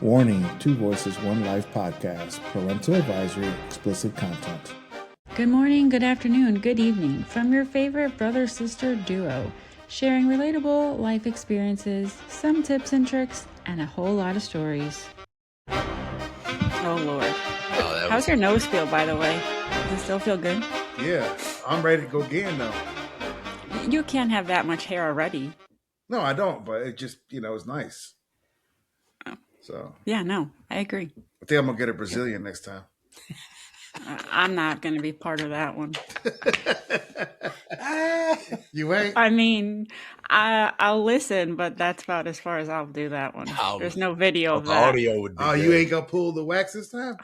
Warning, Two Voices, One Life podcast, parental advisory, explicit content. Good morning, good afternoon, good evening from your favorite brother-sister duo, sharing relatable life experiences, some tips and tricks, and a whole lot of stories. Oh, Lord. How's your nose feel, by the way? Does it still feel good? Yeah, I'm ready to go again, though. You can't have that much hair already. No, I don't, but it just, it's nice. So. Yeah, no, I agree. I think I'm going to get a Brazilian next time. I'm not going to be part of that one. You ain't? I mean, I'll listen, but that's about as far as I'll do that one. There's no video of that. Audio would be good. You ain't going to pull the wax this time?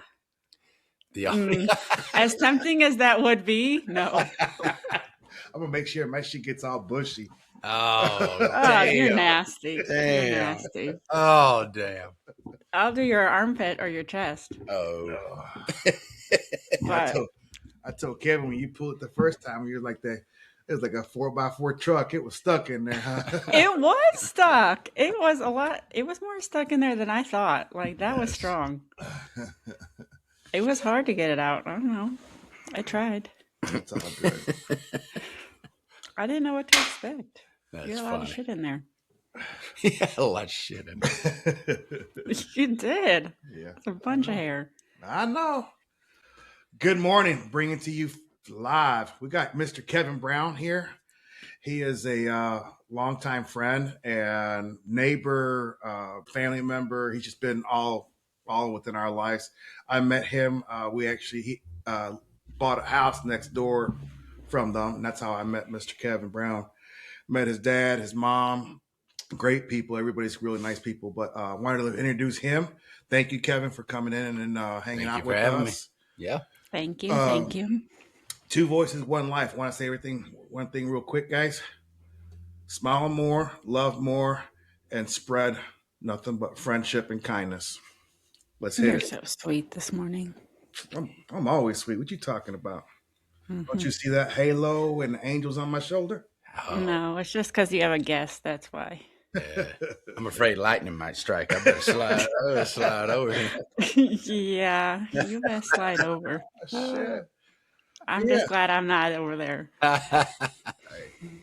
As tempting as that would be, no. I'm going to make sure my shit gets all bushy. Oh, you're nasty. Damn. You're nasty. Oh, damn. I'll do your armpit or your chest. Oh. But I told Kevin when you pulled it the first time, you were like that. It was like a 4x4 truck. It was stuck in there, huh? It was stuck. It was a lot. It was more stuck in there than I thought. Like, that was strong. It was hard to get it out. I don't know. I tried. It's all good. I didn't know what to expect. That's You had a lot of shit in there. Yeah, a lot of shit in there. You did. Yeah. It's a bunch of hair. I know. Good morning. Bringing to you live. We got Mr. Kevin Brown here. He is a longtime friend and neighbor, family member. He's just been all within our lives. I met him. He bought a house next door from them, and that's how I met Mr. Kevin Brown. Met his dad, his mom. Great people. Everybody's really nice people. But wanted to introduce him. Thank you, Kevin, for coming in and hanging out with us. Me. Yeah. Thank you. Thank you. Two Voices, One Life. Want to say one thing real quick, guys. Smile more, love more, and spread nothing but friendship and kindness. Let's hit You're it. so sweet this morning. I'm always sweet. What you talking about? Don't you see that halo and the angels on my shoulder? Oh. No, it's just because you have a guest. That's why. Yeah. I'm afraid lightning might strike. I better slide over here. Yeah, you best slide over. Shit. I'm just glad I'm not over there.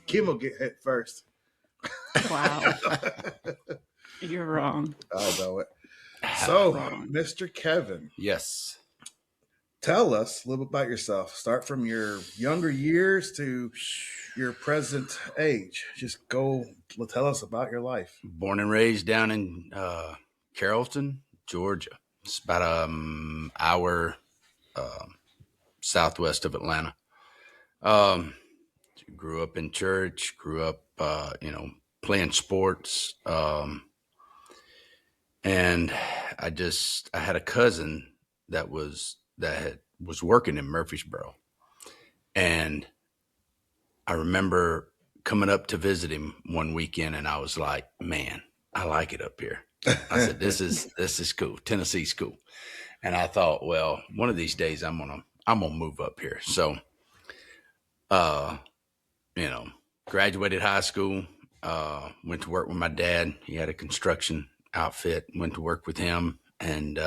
Kim will get hit first. Wow. You're wrong. I know it. So, Wrong. Mr. Kevin. Yes. Tell us a little bit about yourself. Start from your younger years to your present age. Just tell us about your life. Born and raised down in Carrollton, Georgia. It's about an hour southwest of Atlanta. Grew up in church, grew up, playing sports. And I had a cousin that was working in Murfreesboro. And I remember coming up to visit him one weekend, and I was like, man, I like it up here. I said, this is cool. Tennessee's cool. And I thought, well, one of these days I'm gonna move up here. So graduated high school, went to work with my dad. He had a construction outfit, went to work with him, and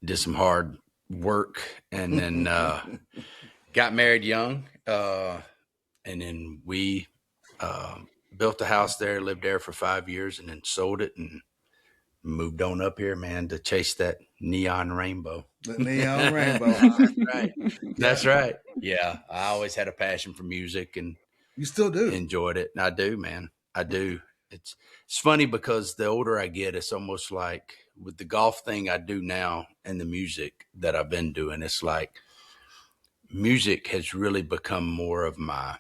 did some hard work, and then got married young, and then we built a house there, lived there for 5 years, and then sold it and moved on up here, man, to chase that neon rainbow. The neon rainbow. Right. That's right. Yeah, I always had a passion for music, and You still do. enjoyed it. And I do, man. I do. It's funny because the older I get, it's almost like with the golf thing I do now and the music that I've been doing, it's like music has really become more of my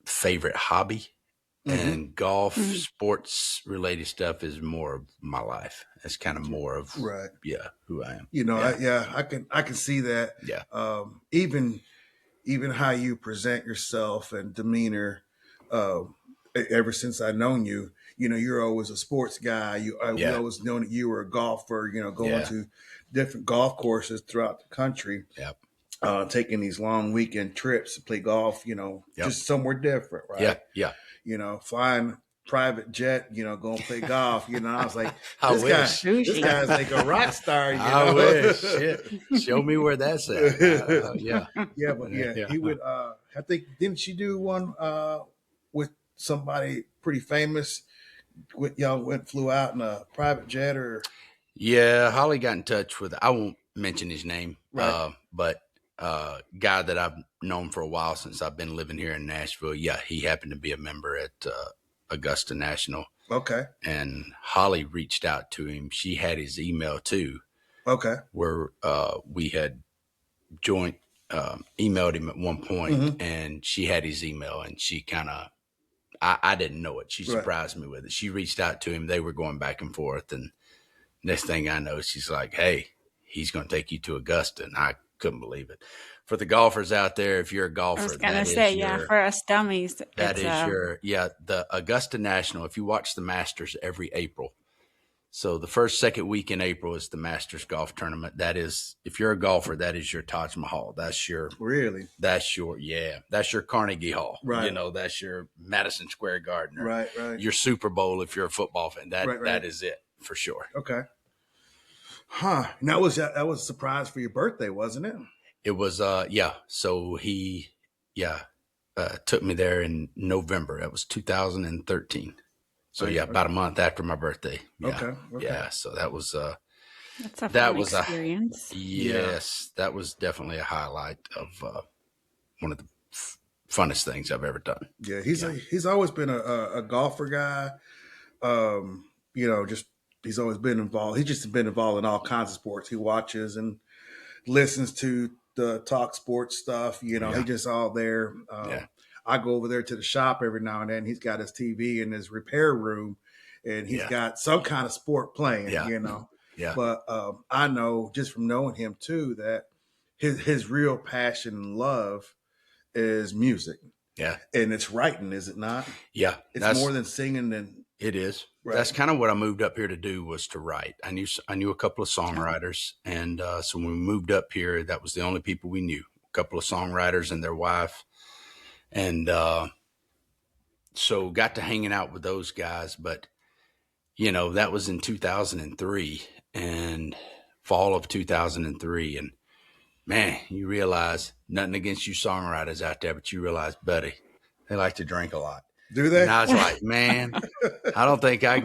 favorite hobby. And golf, sports related stuff is more of my life. It's kind of more of Right. who I am. I can see that. Yeah. Even how you present yourself and demeanor. Ever since I've known you, you're always a sports guy. We always known that you were a golfer. Going to different golf courses throughout the country. Yep. Taking these long weekend trips to play golf. Just somewhere different, right? Yeah. Flying private jet, going to play golf. I was like, I this wish. this guy's like a rock star. I wish. Shit. Show me where that's at. Yeah. Yeah, but he would. I think didn't she do one with somebody pretty famous? Y'all flew out in a private jet or Yeah, Holly got in touch with, I won't mention his name, Right. but guy that I've known for a while since I've been living here in Nashville. Yeah, he happened to be a member at Augusta National, okay, and Holly reached out to him. She had his email too, okay, where we had joint emailed him at one point, Mhm. and she had his email, and she kind of, I didn't know it. She Right. surprised me with it. She reached out to him. They were going back and forth, and next thing I know, she's like, "Hey, he's going to take you to Augusta," and I couldn't believe it. For the golfers out there, if you're a I golfer, was gonna that say, is yeah, your, for us dummies, that it's is your, yeah, the Augusta National. If you watch the Masters every April, so the first, second week in April is the Masters golf tournament. That is, if you're a golfer, that is your Taj Mahal. That's your, really, that's your, yeah, that's your Carnegie Hall. Right. That's your Madison Square Garden. Or right, your Super Bowl if you're a football fan. Right. That is it for sure. okay, huh? And that was a surprise for your birthday, wasn't it? It was yeah. So he took me there in November. That was 2013. So Right, yeah, okay. about a month after my birthday. Yeah. Okay. Yeah. So that was that's a that fun was experience. yes, that was definitely a highlight of one of the funnest things I've ever done. Yeah, he's always been a golfer guy. Just he's always been involved. He's just been involved in all kinds of sports. He watches and listens to the talk sports stuff. Yeah. He just all there. Yeah. I go over there to the shop every now and then. He's got his TV in his repair room, and he's Yeah. got some kind of sport playing. Yeah. Yeah. But I know just from knowing him too that his real passion and love is music. Yeah. And it's writing, is it not? Yeah. It's more than singing and It is. Right. That's kind of what I moved up here to do, was to write. I knew a couple of songwriters, and so when we moved up here, that was the only people we knew. A couple of songwriters and their wife, and so got to hanging out with those guys. But that was in 2003 and fall of 2003, and man, you realize, nothing against you songwriters out there, but you realize, buddy, they like to drink a lot. do they? And I was like, man, I don't think I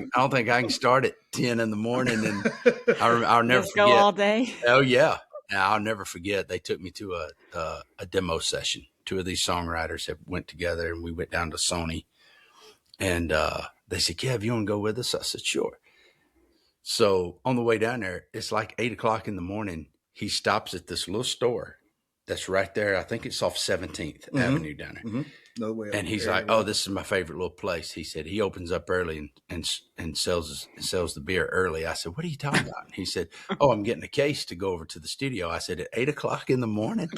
can start at 10 in the morning. And I'll never Just forget. go all day. Oh yeah. And I'll never forget. They took me to a demo session. Two of these songwriters have went together, and we went down to Sony, and they said, "Kev, you want to go with us?" I said, "Sure." So on the way down there, it's like 8:00 in the morning. He stops at this little store that's right there. I think it's off 17th Mhm. Avenue down there. Mm-hmm. No way. And he's like, "Oh, this is my favorite little place." He said he opens up early and sells the beer early. I said, "What are you talking about?" And he said, "Oh, I'm getting a case to go over to the studio." I said, "At 8:00 in the morning?"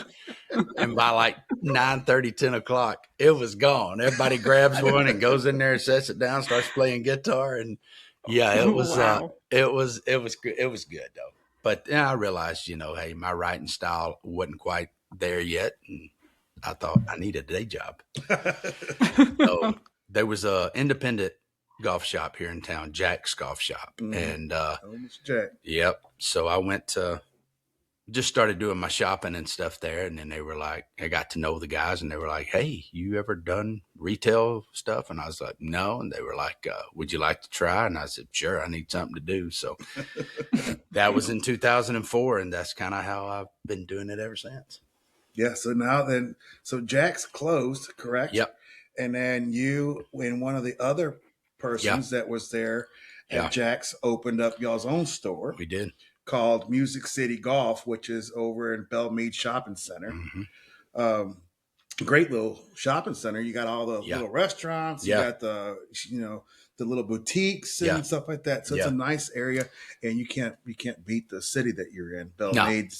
And by like 9:30, 10:00, it was gone. Everybody grabs one and goes in there and sets it down, starts playing guitar, and yeah, it was Wow. it was good. It was good though. But then I realized, hey, my writing style wasn't quite there yet, and I thought I needed a day job. So there was a independent golf shop here in town, Jack's Golf Shop. Mhm. And Oh, Mr. Jack. yep. So I went to, just started doing my shopping and stuff there. And then they were like, I got to know the guys, and they were like, "Hey, you ever done retail stuff?" And I was like, "No." And they were like, "Would you like to try?" And I said, "Sure, I need something to do." So that was in 2004. And that's kind of how I've been doing it ever since. Yeah. So Jack's closed, correct? Yep. And then you and one of the other persons that was there at Yeah. Jack's opened up y'all's own store We did. called Music City Golf, which is over in Belmead Shopping Center. Mhm. Great little shopping center. You got all the Yeah. little restaurants. You Yeah. got the little boutiques and Yeah. stuff like that. So it's Yeah. a nice area, and you can't beat the city that you're in. Belmead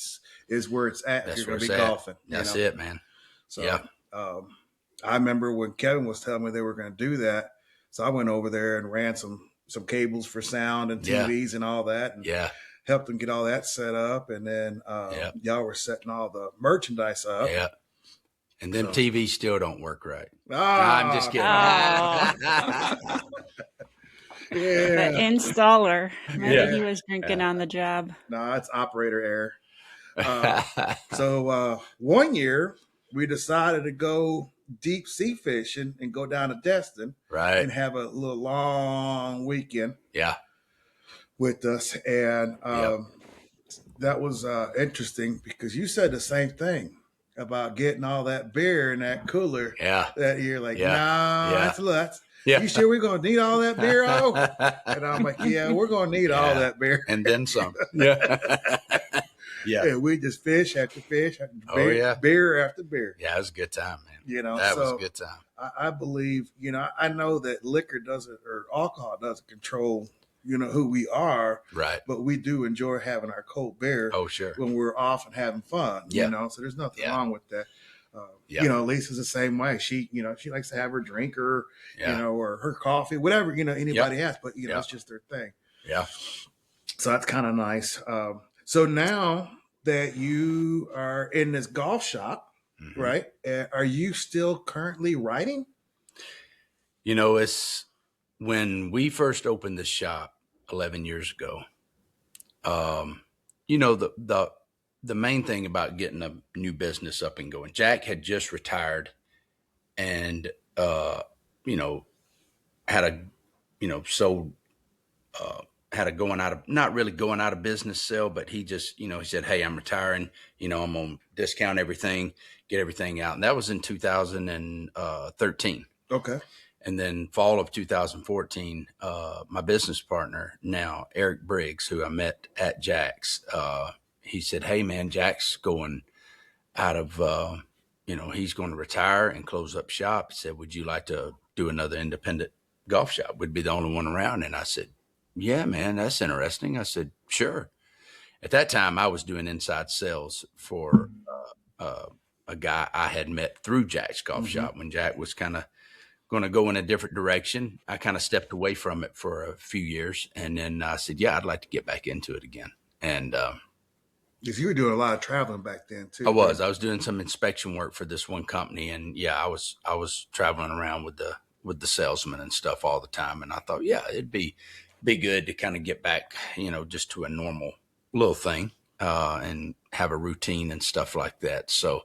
is where it's at. That's If you're where going to it's be at. golfing. That's it, man. So Yeah. I remember when Kevin was telling me they were going to do that. So I went over there and ran some cables for sound and Yeah. TVs and all that, and Yeah. helped them get all that set up. And then Yeah. y'all were setting all the merchandise up. Yeah. And them So- TVs still don't work right. Ah, I'm just kidding. The Yeah. installer. Maybe Yeah. he was drinking on the job. No, it's operator error. So 1 year we decided to go deep sea fishing and go down to Destin Right. and have a little long weekend Yeah. with us. And that was interesting because you said the same thing about getting all that beer in that cooler Yeah. that year. Like, Yeah. nah, Yeah. that's Yeah. you sure we're gonna need all that beer? Oh, and I'm like, yeah, we're gonna need all Yeah. that beer. And then some. Yeah. Yeah. Yeah, we just fish after fish after Oh, beer, yeah. beer after beer. Yeah, it was a good time, man. You know, That so was a good time. I believe, I know that liquor doesn't or alcohol doesn't control, who we are, Right. but we do enjoy having our cold beer Oh, sure. when we're off and having fun. Yeah. So there's nothing Yeah. wrong with that. Yeah. Lisa's the same way. She, she likes to have her drink or, Yeah. or her coffee, whatever, anybody has, but Yeah. it's just their thing. Yeah. So that's kind of nice. So now that you are in this golf shop, Mhm. right? Are you still currently writing? It's when we first opened the shop 11 years ago. The main thing about getting a new business up and going, Jack had just retired and, had a going out of, not really going out of business sale, but he just, he said, hey, I'm retiring, I'm going to discount everything, get everything out. And that was in 2013. Okay. And then fall of 2014, my business partner now, Eric Briggs, who I met at Jack's, he said, hey, man, Jack's going out of, he's going to retire and close up shop. He said, would you like to do another independent golf shop? We'd be the only one around. And I said, yeah, man, that's interesting. I said, sure. At that time, I was doing inside sales for a guy I had met through Jack's golf shop when Jack was kind of going to go in a different direction. I kind of stepped away from it for a few years. And then I said, yeah, I'd like to get back into it again. And because you were doing a lot of traveling back then too. I was doing some inspection work for this one company. And yeah, I was traveling around with the salesmen and stuff all the time. And I thought, yeah, it'd be good to kind of get back, just to a normal little thing, and have a routine and stuff like that. So,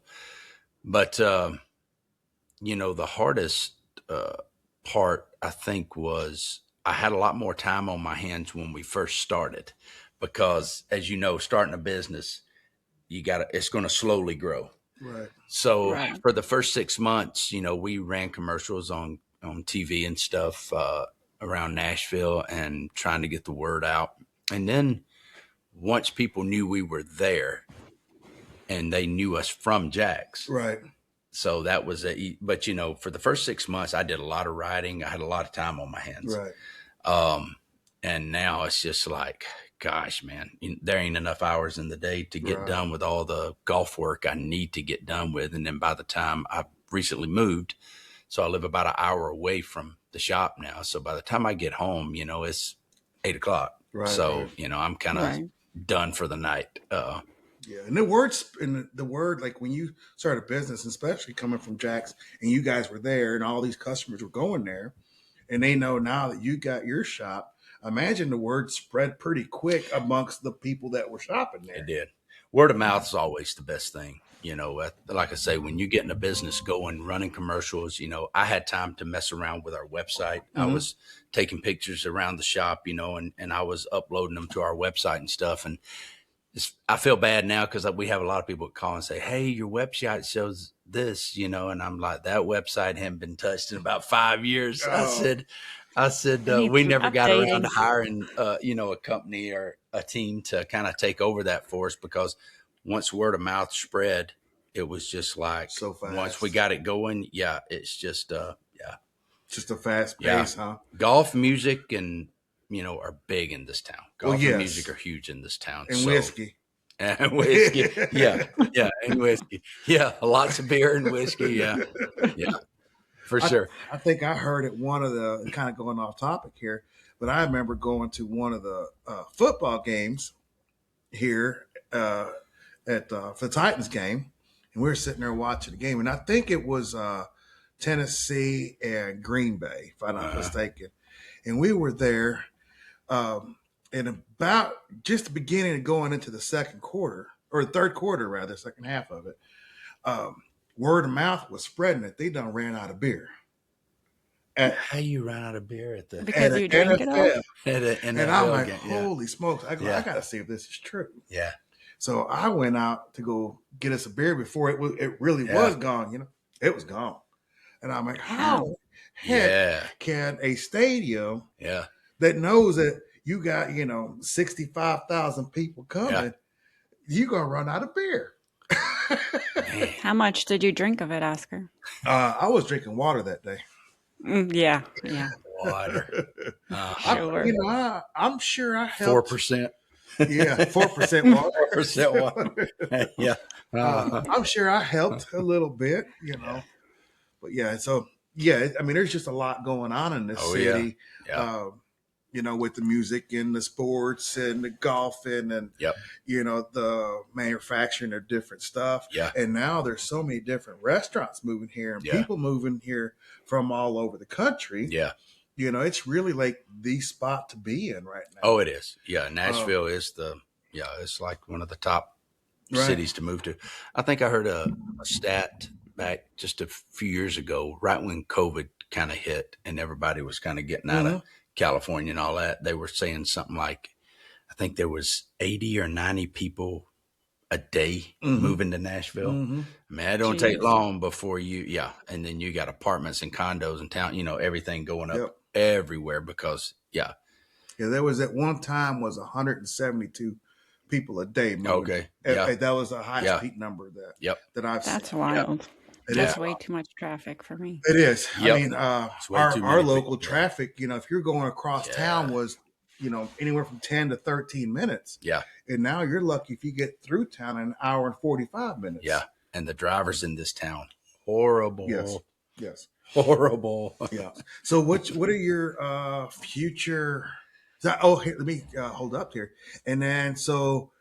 but, the hardest, part I think was I had a lot more time on my hands when we first started, because as you know, starting a business, it's going to slowly grow. Right. So Right. for the first 6 months, we ran commercials on TV and stuff, around Nashville and trying to get the word out. And then once people knew we were there and they knew us from Jack's, Right. so that was but for the first 6 months, I did a lot of writing. I had a lot of time on my hands. Right. And now it's just like, gosh, man, there ain't enough hours in the day to get Right. done with all the golf work I need to get done with. And then by the time I recently moved, so I live about an hour away from the shop now. So by the time I get home, it's 8:00. Right. So, I'm kind of Right. done for the night. Yeah, and the word, like when you start a business, especially coming from Jack's, and you guys were there, and all these customers were going there, and they know now that you got your shop. Imagine the word spread pretty quick amongst the people that were shopping there. It did. Word of mouth is always the best thing. Like I say, when you're getting a business going, running commercials, I had time to mess around with our website. I was taking pictures around the shop, and I was uploading them to our website and stuff. And I feel bad now because we have a lot of people that call and say, hey, your website shows this, and I'm like, that website hadn't been touched in about 5 years. Oh. I said, Need we some never got around to updating. hiring, a company or a team to kind of take over that for us, because once word of mouth spread, it was just like, So fast. once we got it going, yeah, it's just, Just a fast Yeah. pace, huh? golf, music, and, are big in this town. Golf Well, yes. and music are huge in this town. And So- whiskey. And whiskey. Yeah. And whiskey. Yeah. Lots of beer and whiskey. Yeah. For sure. I think I heard at one of the, kind of going off topic here, but I remember going to one of the football games here at the Titans game, and we were sitting there watching the game, and I think it was Tennessee and Green Bay, if I'm not mistaken, and we were there in about just the beginning of going into the second quarter, or third quarter rather, second half of it. Word of mouth was spreading that they done ran out of beer. How you run out of beer at the Because you drink it all? at an And NFL I'm like, game? holy smokes. I go, Yeah. I got to see if this is true. Yeah. So I went out to go get us a beer before it really Yeah. was gone. You know, it was gone. And I'm like, how heck Yeah. can a stadium Yeah. that knows that you got, 65,000 people coming, you going to run out of beer? Man. How much did you drink of it, Oscar? I was drinking water that day. Yeah. Water. Sure. I'm sure I helped. 4%. Yeah, 4% water. 4% water. Yeah. I'm sure I helped a little bit, But yeah, so yeah, I mean, there's just a lot going on in this city. Yeah. With the music and the sports and the golfing and Yep. The manufacturing of different stuff. Yeah. And now there's so many different restaurants moving here and Yeah. people moving here from all over the country. Yeah. It's really like the spot to be in right now. Oh, it is. Yeah. Nashville is it's like one of the top cities to move to. I think I heard a stat back just a few years ago, right when COVID kind of hit and everybody was kind of getting out of California and all that. They were saying something like, I think there was 80 or 90 people a day moving to Nashville. Mm-hmm. Man, it don't take long before and then you got apartments and condos in town, everything going up everywhere because, there was at one time was 172 people a day moving. Okay. That was the highest peak number that I've seen. That's wild. It That's is way too much traffic for me. It is. Yep. I mean, It's way too many our people. local traffic, if you're going across town was, anywhere from 10 to 13 minutes. Yeah. And now you're lucky if you get through town in an hour and 45 minutes. Yeah. And the drivers in this town, horrible. Yes. Horrible. Yeah. So what are your future? Here, let me hold up here. And then, so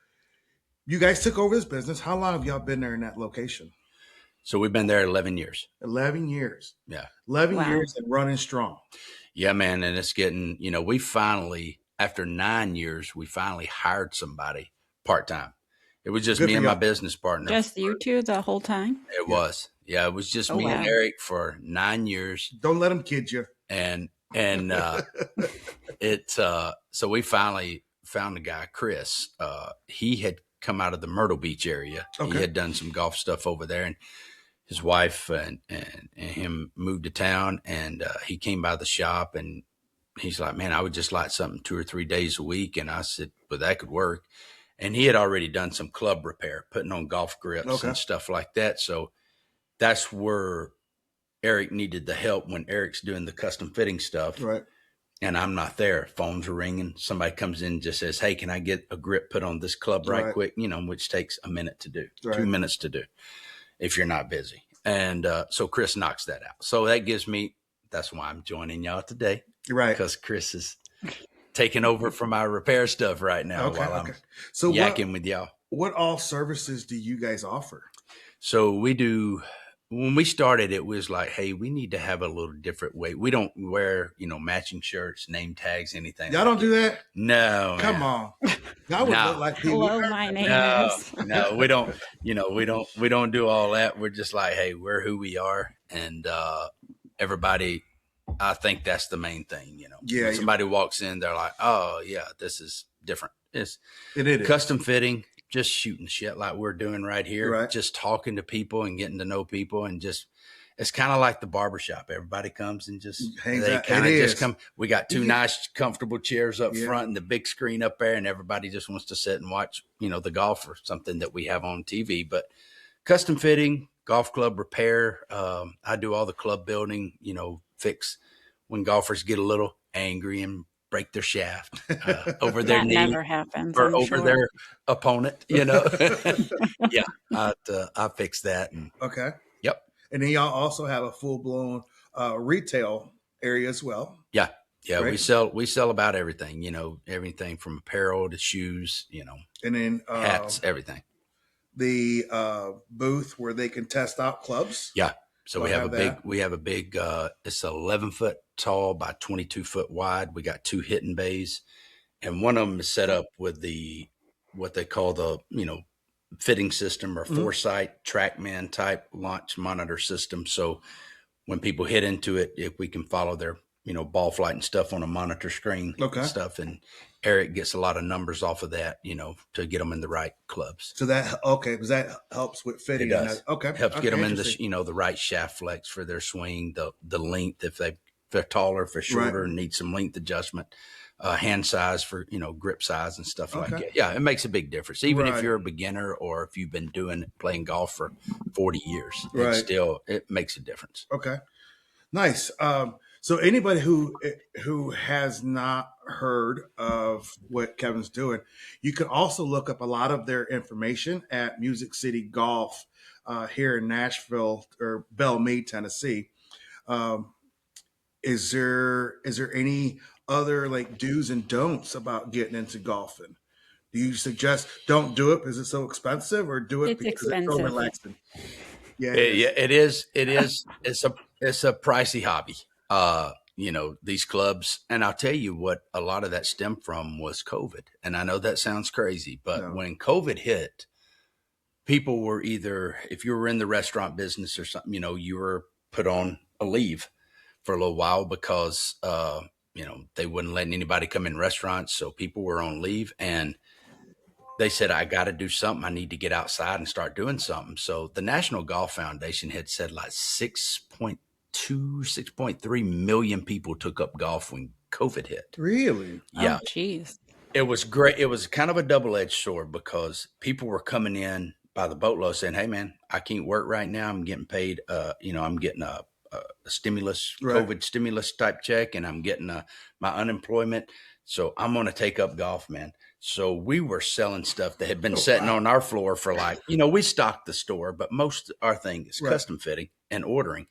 you guys took over this business. How long have y'all been there in that location? So we've been there 11 years. 11 years. Yeah. 11 Wow. years and running strong. Yeah, man. And it's getting, we finally, after 9 years, we finally hired somebody part-time. It was just Good me for and my y'all. business partner. Just you two the whole time? It was. Yeah, it was just me and wow. Eric for 9 years. Don't let them kid you. And so we finally found the guy, Chris. He had come out of the Myrtle Beach area. Okay. He had done some golf stuff over there, and his wife and him moved to town, and he came by the shop, and he's like, man, I would just like something 2 or 3 days a week. And I said, but that could work. And he had already done some club repair, putting on golf grips and stuff like that. So that's where Eric needed the help when Eric's doing the custom fitting stuff. Right. And I'm not there. Phones are ringing. Somebody comes in and just says, hey, can I get a grip put on this club right quick? Which takes a minute to do, 2 minutes to do if you're not busy. And so Chris knocks that out. So that gives me, that's why I'm joining y'all today. Right. Because Chris is taking over for my repair stuff right now while I'm yakking with y'all. What all services do you guys offer? So we do. When we started, it was like, hey, we need to have a little different way. We don't wear, matching shirts, name tags, anything. Y'all don't do that? No. Come on. Y'all would look like people. Hello, my name is. No, we don't, we don't do all that. We're just like, hey, we're who we are. And everybody, I think that's the main thing, Yeah. When somebody walks in, they're like, oh, yeah, this is different. It is. Custom fitting. Just shooting shit like we're doing right here, just talking to people and getting to know people, and just it's kind of like the barbershop. Everybody comes and just they kind of just come. We got 2 nice, comfortable chairs up front and the big screen up there, and everybody just wants to sit and watch, the golf or something that we have on TV. But custom fitting, golf club repair. I do all the club building. Fix when golfers get a little angry and break their shaft over their knee. That never happens. Or I'm over sure. their opponent, Yeah, I fixed that. And, Okay. Yep. And then y'all also have a full blown retail area as well. Yeah. Right. We sell about everything, everything from apparel to shoes, And then hats, everything. the booth where they can test out clubs. Yeah. So Do we I have have a big, that? it's 11 foot tall by 22 foot wide. We got 2 hitting bays, and one of them is set up with what they call the, fitting system or Mhm. Foresight TrackMan type launch monitor system. So when people hit into it, if we can follow their, ball flight and stuff on a monitor screen Okay. and stuff. And Eric gets a lot of numbers off of that, to get them in the right clubs. So because that helps with It fitting. does. Okay. Helps get them in the, Interesting. the right shaft flex for their swing, the length, if they're taller, if they're shorter, Right. and need some length adjustment, hand size for, grip size and stuff like Okay. that. Yeah, it makes a big difference. Even if Right. you're a beginner or if you've been playing golf for 40 years, Right. it makes a difference. Okay. Nice. So anybody who has not heard of what Kevin's doing, you can also look up a lot of their information at Music City Golf here in Nashville or Belle Meade, Tennessee. Um, is there any other like do's and don'ts about getting into golfing? Do you suggest don't do it because it's so expensive, or do it It's because it's so expensive. relaxing? Yeah, it is. Yeah, it is. It is. It's a pricey hobby. These clubs, and I'll tell you what a lot of that stemmed from was COVID. And I know that sounds crazy, but No. when COVID hit, people were either, if you were in the restaurant business or something, you were put on a leave for a little while because, they wouldn't let anybody come in restaurants. So people were on leave, and they said, I got to do something. I need to get outside and start doing something. So the National Golf Foundation had said like 6.3 million people took up golf when COVID hit. Really? Yeah. Oh, jeez. It was great. It was kind of a double-edged sword because people were coming in by the boatload saying, hey man, I can't work right now. I'm getting paid. I'm getting a stimulus, Right. COVID stimulus type check, and I'm getting my unemployment. So I'm going to take up golf, man. So we were selling stuff that had been sitting on our floor for like, we stocked the store, but most our thing is Right. custom fitting and ordering.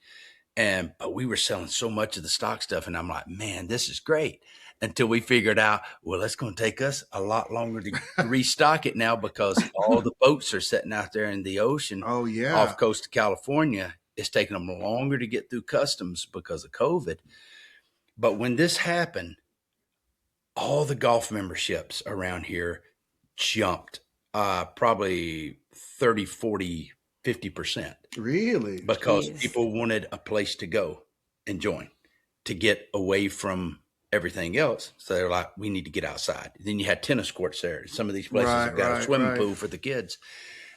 But we were selling so much of the stock stuff, and I'm like, man, this is great. Until we figured out, well, it's going to take us a lot longer to restock it now because all the boats are sitting out there in the ocean Oh yeah. off coast of California. It's taking them longer to get through customs because of COVID. But when this happened, all the golf memberships around here jumped probably 30, 40, 50%. Really? Because Jeez. people wanted a place to go and join to get away from everything else. So they're like, we need to get outside. Then you had tennis courts there. Some of these places have got a swimming pool for the kids.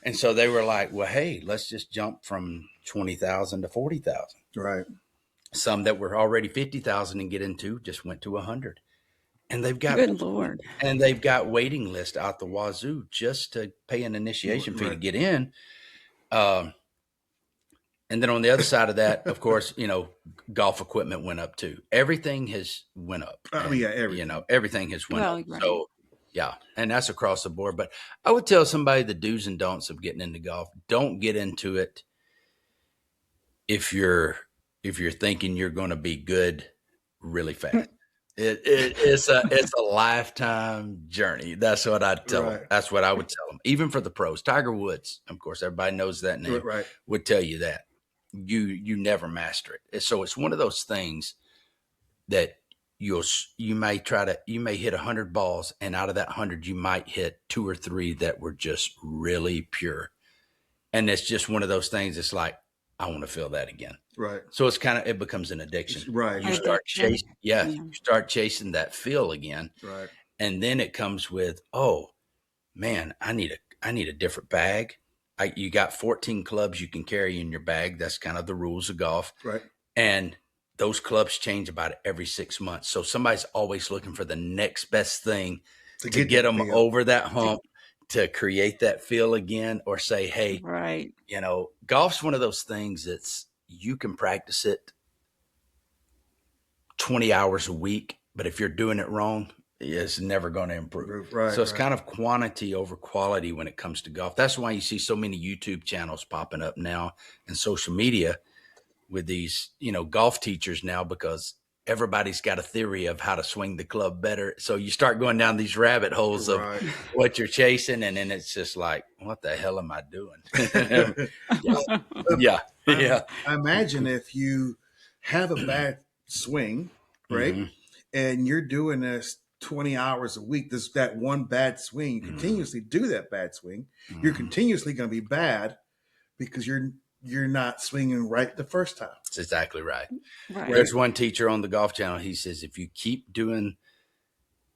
And so they were like, well, hey, let's just jump from 20,000 to 40,000. Right. Some that were already 50,000 and get into just went to 100. And they've got Good Lord. waiting list out the wazoo just to pay an initiation fee to Right. get in. And then on the other side of that, of course, golf equipment went up too. Everything has went up. Yeah, everything. Everything has went Well, up. right. So yeah, and that's across the board. But I would tell somebody the do's and don'ts of getting into golf. Don't get into it if you're thinking you're going to be good really fast. It's a lifetime journey. That's what I tell them. Right. That's what I would tell them. Even for the pros, Tiger Woods, of course, everybody knows that name. Right. Would tell you that you never master it. So it's one of those things that you may hit 100 balls, and out of that 100 you might hit 2 or 3 that were just really pure. And it's just one of those things. It's like, I want to feel that again. Right. So it becomes an addiction. Right. You An start addiction. chasing, Yeah. you start chasing that feel again. Right. And then it comes with, oh man, I need a different bag. You got 14 clubs you can carry in your bag. That's kind of the rules of golf. Right. And those clubs change about every 6 months. So somebody's always looking for the next best thing to get them the- over that hump, to create that feel again, or say, hey, Right. golf's one of those things that's, you can practice it 20 hours a week, but if you're doing it wrong, it's never going to improve. Right. So it's right. kind of quantity over quality when it comes to golf. That's why you see so many YouTube channels popping up now and social media with these, golf teachers now, because everybody's got a theory of how to swing the club better. So you start going down these rabbit holes of Right. what you're chasing, and then it's just like, what the hell am I doing? yeah, yeah. I imagine if you have a bad swing, right, Mhm. and you're doing this 20 hours a week, that one bad swing, you Mhm. continuously do that bad swing, you're Mhm. continuously going to be bad because you're not swinging right the first time. That's exactly right. Right. There's one teacher on the Golf Channel. He says, if you keep doing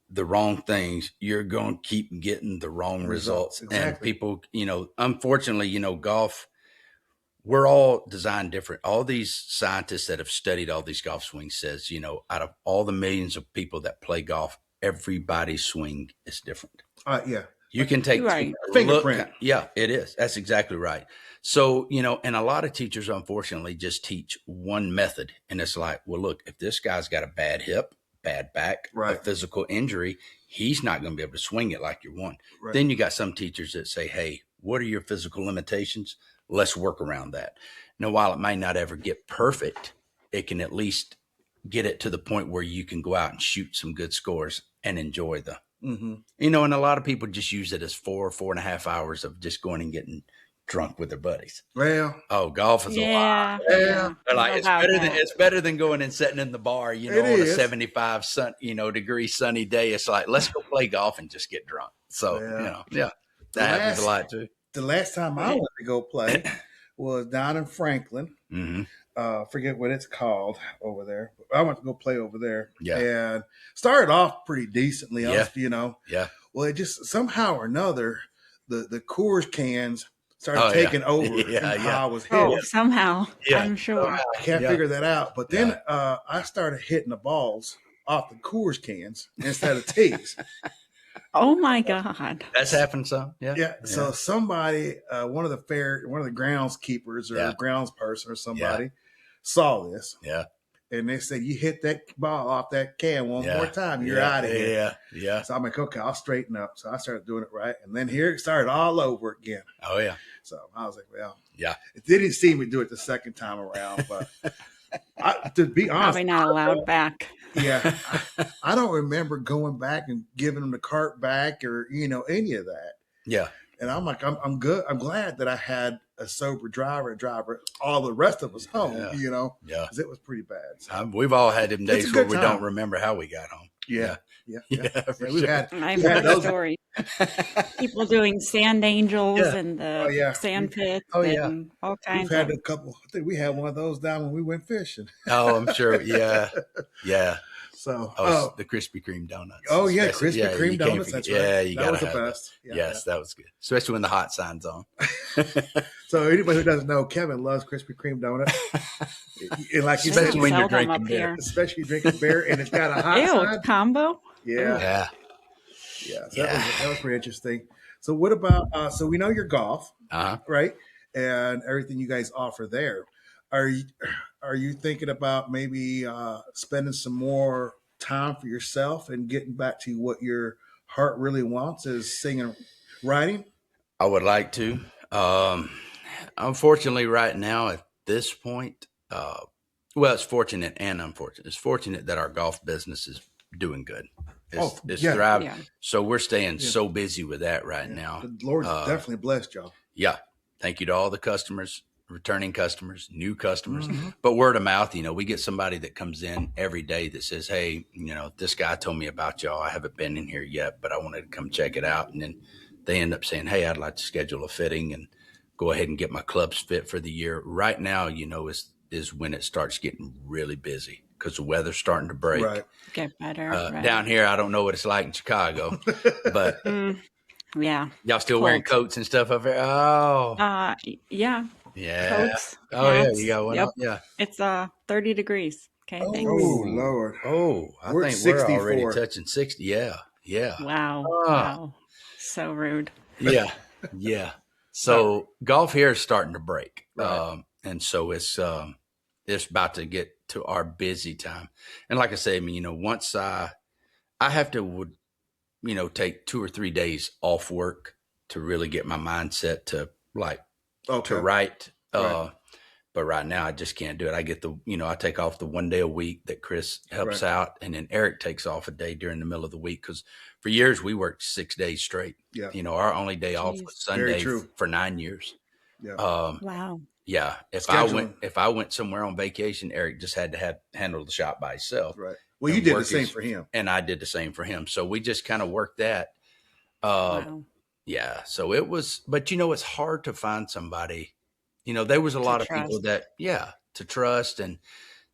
the wrong things, you're going to keep getting the wrong results. And Exactly. people, unfortunately, golf, we're all designed different. All these scientists that have studied all these golf swings says, out of all the millions of people that play golf, everybody's swing is different. Yeah. You can take Right. Fingerprint. Yeah, it is. That's exactly right. So, and a lot of teachers, unfortunately, just teach one method. And it's like, well, look, if this guy's got a bad hip, bad back, a Right. physical injury, he's not going to be able to swing it like you want. Right. Then you got some teachers that say, hey, what are your physical limitations? Let's work around that. Now, while it might not ever get perfect, it can at least get it to the point where you can go out and shoot some good scores and enjoy the, Mm-hmm. and a lot of people just use it as 4.5 hours of just going and getting drunk with their buddies. Well, Oh, golf is a lot. Yeah. Yeah. They're like, Know it's about better that. it's better than going and sitting in the bar, It on a is. 75 degree sunny day. It's like, let's go play golf and just get drunk. So, Yeah. that happens a lot too. the last time I went to go play was down in Franklin. Mm-hmm. Forget what it's called over there. I went to go play over there. Yeah. And started off pretty decently. Yeah. Yeah. Yeah. Well, it just somehow or another, the Coors cans started Oh, yeah. taking over Yeah, and yeah. how I was hit. Oh, somehow. Yeah. I'm sure. I can't Yeah. figure that out. But then I started hitting the balls off the Coors cans instead of tees. Oh my God. That's happened some. Yeah. Yeah. So somebody, one of the groundskeepers or Yeah. grounds person or somebody saw this, Yeah. and they said, "You hit that ball off that can one Yeah. more time, you're Yeah. out of here." Yeah. Yeah. So I'm like, "Okay, I'll straighten up." So I started doing it right, and then here it started all over again. Oh, yeah. So I was like, "Well, Yeah. It didn't see me do it the second time around, but to be honest, Probably not allowed back. yeah, I don't remember going back and giving them the cart back or any of that. Yeah. And I'm like, I'm good. I'm glad that I had a sober driver, all the rest of us home, Yeah. because Yeah. it was pretty bad. So, We've all had them It's a days where good we time. don't remember how we got home. yeah. For We've sure. had I've Yeah, heard those- stories. People doing sand angels Yeah. and the Oh, yeah. sand pits Oh, yeah. and all we've kinds had of. a couple. I think we had one of those down when we went fishing. Oh, I'm sure. Yeah. Yeah. So, Oh, the Krispy Kreme donuts. yeah, Especially- Krispy you Kreme can't donuts. forget- That's right. Yeah, you that gotta was the have best. that. Yeah, Yes, that was good. Especially when the hot sign's on. So anybody who doesn't know, Kevin loves Krispy Kreme donuts. And like you They Especially said, don't when sell you're them drinking up beer. here. especially drinking beer, and it's got a hot Ew, side. it's combo. Yeah, Yeah. yeah. So Yeah. that was pretty interesting. So what about? So we know your golf, Uh-huh. right? And everything you guys offer there. Are you thinking about maybe spending some more time for yourself and getting back to what your heart really wants is singing, writing? I would like to. Unfortunately, right now at this point, well, it's fortunate and unfortunate. It's fortunate that our golf business is doing good. It's yeah. thriving. Yeah. So we're staying Yeah. so busy with that right now. The Lord's definitely blessed y'all. Yeah. Thank you to all the customers, returning customers, new customers, Mm-hmm. but word of mouth, we get somebody that comes in every day that says, hey, this guy told me about y'all. I haven't been in here yet, but I wanted to come check it out. And then they end up saying, hey, I'd like to schedule a fitting and go ahead and get my clubs fit for the year. Right now, is when it starts getting really busy because the weather's starting to break. Right. Get better. Right. Down here, I don't know what it's like in Chicago, but Yeah. y'all still wearing Cold. coats and stuff up there? Oh, Yeah. yeah. Coats. Oh, yeah. hats. You got one Yep. up? Yeah. It's 30 degrees. Okay. Thanks. Oh Lord. Oh, I We're think we're already 64. touching 60. Yeah. Yeah. Wow. Ah. Wow. So rude. Yeah. Yeah. So golf here is starting to break. Right. And so it's about to get to our busy time. And like I say, once I have to take 2 or 3 days off work to really get my mindset to Okay. write. Right. But right now I just can't do it. I get I take off the 1 day a week that Chris helps out. And then Eric takes off a day during the middle of the week. Cause for years we worked 6 days straight. Yeah. Our only day off was Sunday for 9 years. Yeah. Wow. Yeah. If I went somewhere on vacation, Eric just had to handle the shop by himself. Right. Well, you did the same for him. And I did the same for him. So we just kind of worked that. Wow. Yeah. So it was, but it's hard to find somebody, there was a lot of people that, to trust and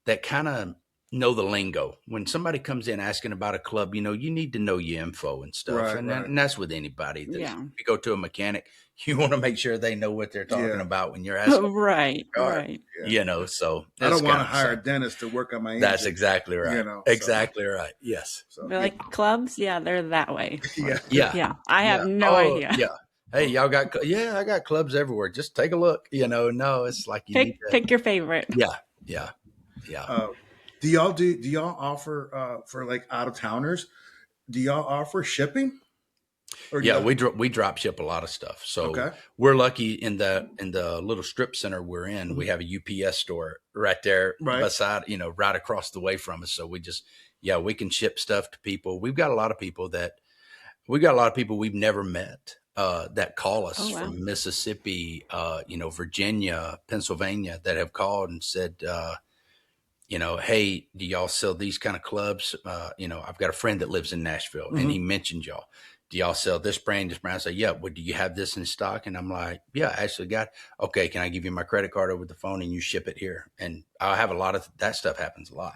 that kind of know the lingo. When somebody comes in asking about a club, you need to know your info and stuff. Right, and that's with anybody. If you go to a mechanic, you want to make sure they know what they're talking about when you're asking. Right. So I don't want to hire a dentist to work on my engine. That's exactly right. Exactly right. Yes. So, they're like clubs. Yeah, they're that way. Yeah. I have no idea. Yeah. Hey, y'all got? I got clubs everywhere. Just take a look. No, it's like pick your favorite. Yeah. Do y'all offer for like out of towners? Do y'all offer shipping? We drop ship a lot of stuff. So we're lucky in the little strip center we're in. We have a UPS store right there beside, right across the way from us. So we just, we can ship stuff to people. We've got a lot of people we've never met that call us from Mississippi, Virginia, Pennsylvania, that have called and said, hey, do y'all sell these kind of clubs? I've got a friend that lives in Nashville and he mentioned y'all. Do y'all sell this brand, this brand? I say, yeah. Well, do you have this in stock? And I'm like, yeah, I actually got it. Okay, can I give you my credit card over the phone and you ship it here? And I have a lot of that stuff happens a lot.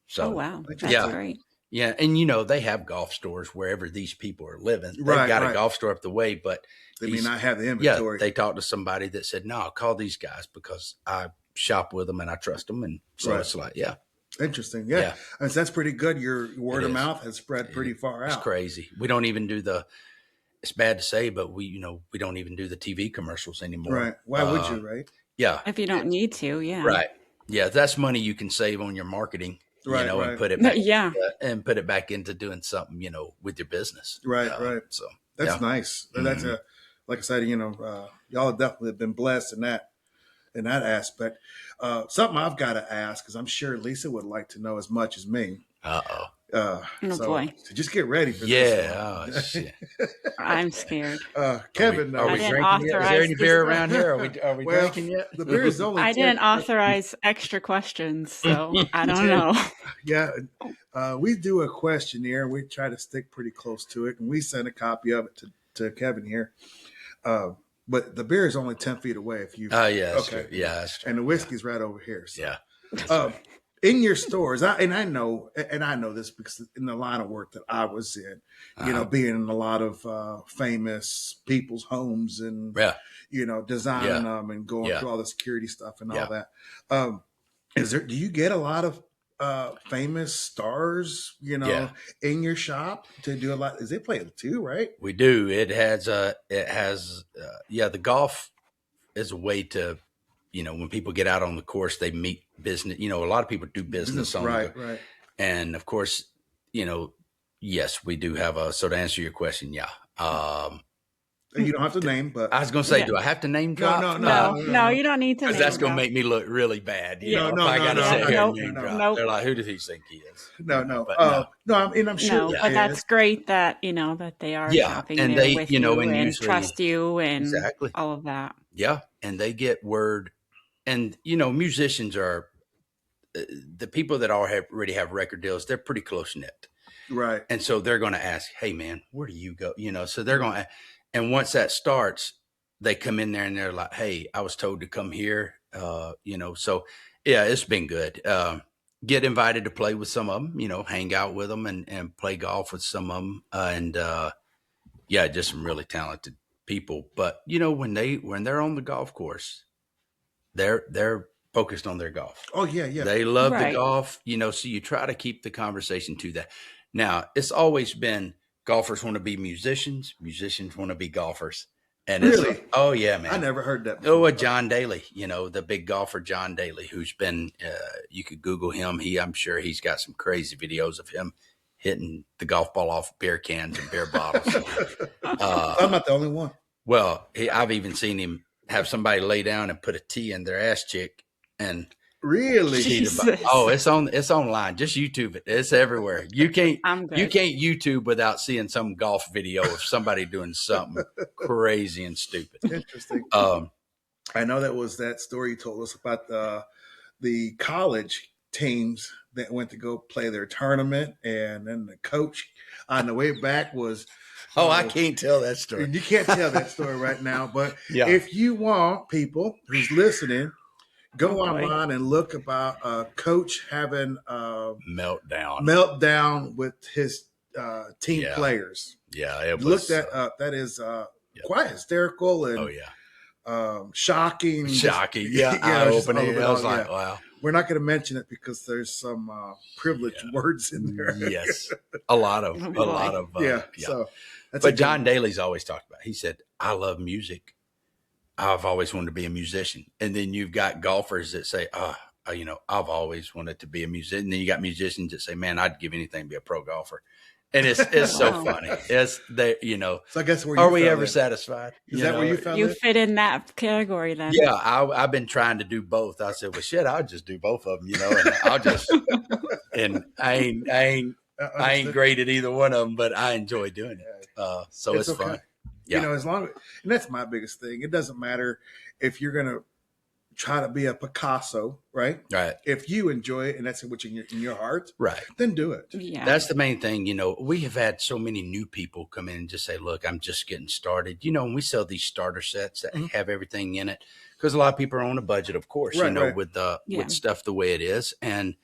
So, wow. That's great. Yeah. And, they have golf stores wherever these people are living. They've got a golf store up the way, but they may not have the inventory. Yeah, they talked to somebody that said, no, I'll call these guys because I shop with them and I trust them. And so it's like, Interesting. Yeah. I mean, that's pretty good. Your word of mouth has spread pretty far out. It's crazy. We don't even do it's bad to say, but we don't even do the TV commercials anymore. Right. Why would you, right? Yeah. If you don't need to, Right. Yeah. That's money you can save on your marketing, and put it back, and put it back into doing something, with your business. Right. So that's nice. That's like I said, y'all have definitely been blessed in that aspect. Something I've got to ask, because I'm sure Lisa would like to know as much as me. Boy. So just get ready for this. Yeah. Oh, shit. I'm scared. Kevin, are we drinking yet? Is there any beer around here? Are we drinking yet? The beer is only I didn't authorize extra questions, so I don't know. Yeah. We do a questionnaire and we try to stick pretty close to it. And we send a copy of it to Kevin here. But the beer is only 10 feet away. If you, that's true. Yeah, that's true. And the whiskey's right over here. So. Yeah. In your stores, I know this because in the line of work that I was in, being in a lot of famous people's homes and designing them and going through all the security stuff and all that. Do you get a lot of famous stars, in your shop to do a lot? Is they play it too, right? We do. It has the golf is a way to, when people get out on the course, they meet business. A lot of people do business on right. And of course, yes, we do have so to answer your question, you don't have to name, but I was going to say, do I have to name drop? No, you don't need to. Because that's going to make me look really bad. If I got to sit here and name drop, they're like, "Who does he think he is?" No. I'm sure. But that's great that that they are shopping and there they, with you and usually trust you and all of that. Yeah, and they get word, and musicians are the people that already have record deals. They're pretty close knit, right? And so they're going to ask, "Hey, man, where do you go?" So they're going to. And once that starts, they come in there and they're like, "Hey, I was told to come here." So it's been good. Get invited to play with some of them, hang out with them and play golf with some of them. And just some really talented people. But when they're on the golf course, they're focused on their golf. Oh yeah. They love the golf, so you try to keep the conversation to that. Now, it's always been golfers want to be musicians. Musicians want to be golfers. And really? Oh yeah, man. I never heard that before. Oh, John Daly, the big golfer, John Daly, who's been, you could Google him. I'm sure he's got some crazy videos of him hitting the golf ball off beer cans and beer bottles. I'm not the only one. Well, I've even seen him have somebody lay down and put a tee in their ass cheek and Really? Jesus. it's online. Just YouTube it. It's everywhere. You can't I'm good. YouTube without seeing some golf video of somebody doing something crazy and stupid. Interesting. Um, I know that was that story you told us about the college teams that went to go play their tournament, and then the coach on the way back was. I can't tell that story. You can't tell that story right now, but Yeah. if you want people who's listening, go Oh, boy. online and look about a coach having a Meltdown. meltdown with his team Yeah. players. Yeah, it was. Look that up. That is quite hysterical and Oh yeah, shocking. shocking. Just, Yeah, you know, eye just opening. all of it I was all, like, yeah. wow. We're not going to mention it because there's some privileged words in there. Yes, a lot of. Yeah. So that's But John Daly's always talked about. He said, "I love music. I've always wanted to be a musician." And then you've got golfers that say, I've always wanted to be a musician." And then you got musicians that say, "Man, I'd give anything to be a pro golfer." And it's so Wow. funny. It's they, So I guess where are you we fell ever in. satisfied? Is that where you fell You in? fit in that category then. Yeah, I've been trying to do both. I said, well, shit, I'll just do both of them, and I'll just, and I ain't great at either one of them, but I enjoy doing it. So it's okay. fun. Yeah. You know, as long and that's my biggest thing. It doesn't matter if you're going to try to be a Picasso, right? Right. If you enjoy it and that's what's in your heart, Right. then do it. Yeah. That's the main thing. We have had so many new people come in and just say, look, I'm just getting started. And we sell these starter sets that have everything in it because a lot of people are on a budget, of course, Right. with stuff the way it is. And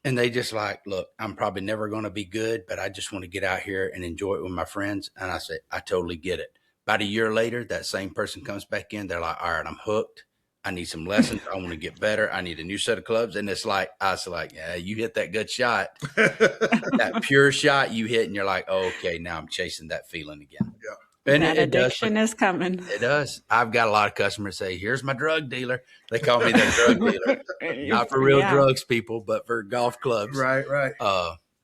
they just like, look, I'm probably never going to be good, but I just want to get out here and enjoy it with my friends. And I say, I totally get it. About a year later, that same person comes back in. They're like, all right, I'm hooked. I need some lessons. I want to get better. I need a new set of clubs. And it's like, I was like, yeah, you hit that good shot, that pure shot you hit. And you're like, oh, okay, now I'm chasing that feeling again. Yeah. And that addiction is coming. It does. I've got a lot of customers say, here's my drug dealer. They call me the drug dealer. Not for real drugs, people, but for golf clubs. Right.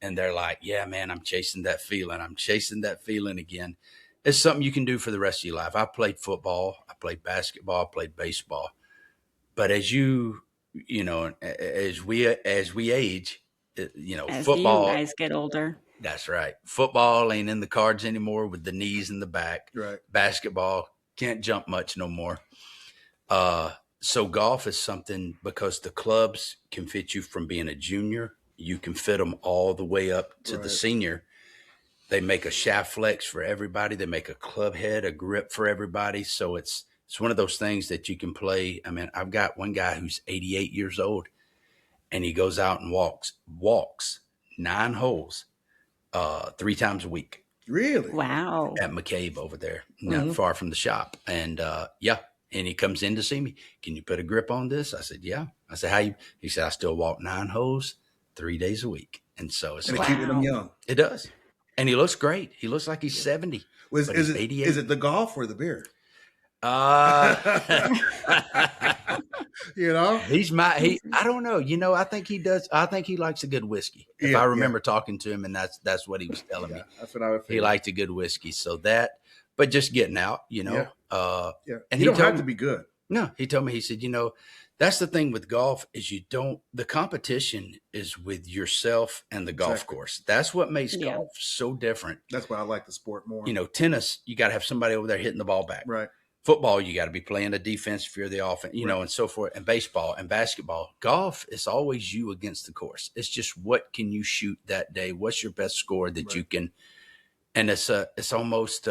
And they're like, yeah, man, I'm chasing that feeling. I'm chasing that feeling again. It's something you can do for the rest of your life. I played football. I played basketball. I played baseball. But as as we age, As football. you guys get older. That's right. Football ain't in the cards anymore with the knees in the back. Right. Basketball can't jump much no more. So golf is something because the clubs can fit you from being a junior. You can fit them all the way up to the senior. They make a shaft flex for everybody. They make a club head, a grip for everybody. So it's one of those things that you can play. I mean, I've got one guy who's 88 years old and he goes out and walks 9 holes 3 times a week. Really? Wow. At McCabe over there, not far from the shop. And and he comes in to see me. Can you put a grip on this? I said, yeah. I said, how you? He said, I still walk 9 holes 3 days a week. And so it's And like, keeping them young. it does. And he looks great. He looks like he's 70. Is but he's it 88. is it the golf or the beer? He's I don't know. I think he does. I think he likes a good whiskey. If I remember talking to him, and that's what he was telling me. That's what I would He liked a good whiskey. So but just getting out, And and you he don't have told to be good. No, he told me, he said, that's the thing with golf is the competition is with yourself and the golf course. That's what makes golf so different. That's why I like the sport more. Tennis, you got to have somebody over there hitting the ball back. Right. Football, you got to be playing the defense if you're the offense, and so forth. And baseball and basketball, golf is always you against the course. It's just what can you shoot that day? What's your best score that you can? And it's almost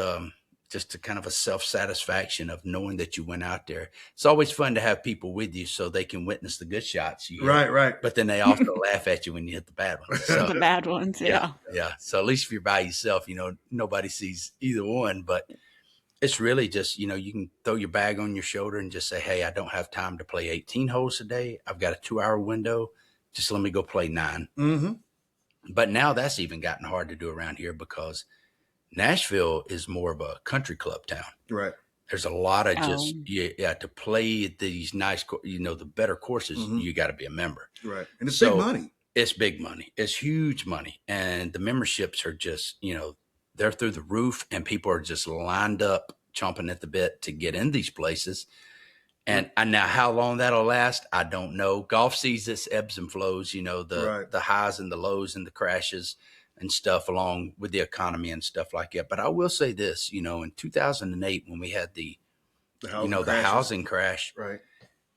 just a kind of a self-satisfaction of knowing that you went out there. It's always fun to have people with you so they can witness the good shots you hit. Right. But then they also laugh at you when you hit the bad ones. So, The bad ones, yeah. So at least if you're by yourself, nobody sees either one. But it's really just, you can throw your bag on your shoulder and just say, hey, I don't have time to play 18 holes a day. I've got a 2-hour window. Just let me go play 9. Mm-hmm. But now that's even gotten hard to do around here because Nashville is more of a country club town. Right. There's a lot of to play these nice, the better courses, you got to be a member. Right. And it's big money. It's big money. It's huge money. And the memberships are just, they're through the roof and people are just lined up, chomping at the bit to get in these places. And now how long that'll last, I don't know. Golf sees this ebbs and flows, you know, the highs and the lows and the crashes and stuff along with the economy and stuff like that. But I will say this, you know, in 2008, when we had the housing crash, right?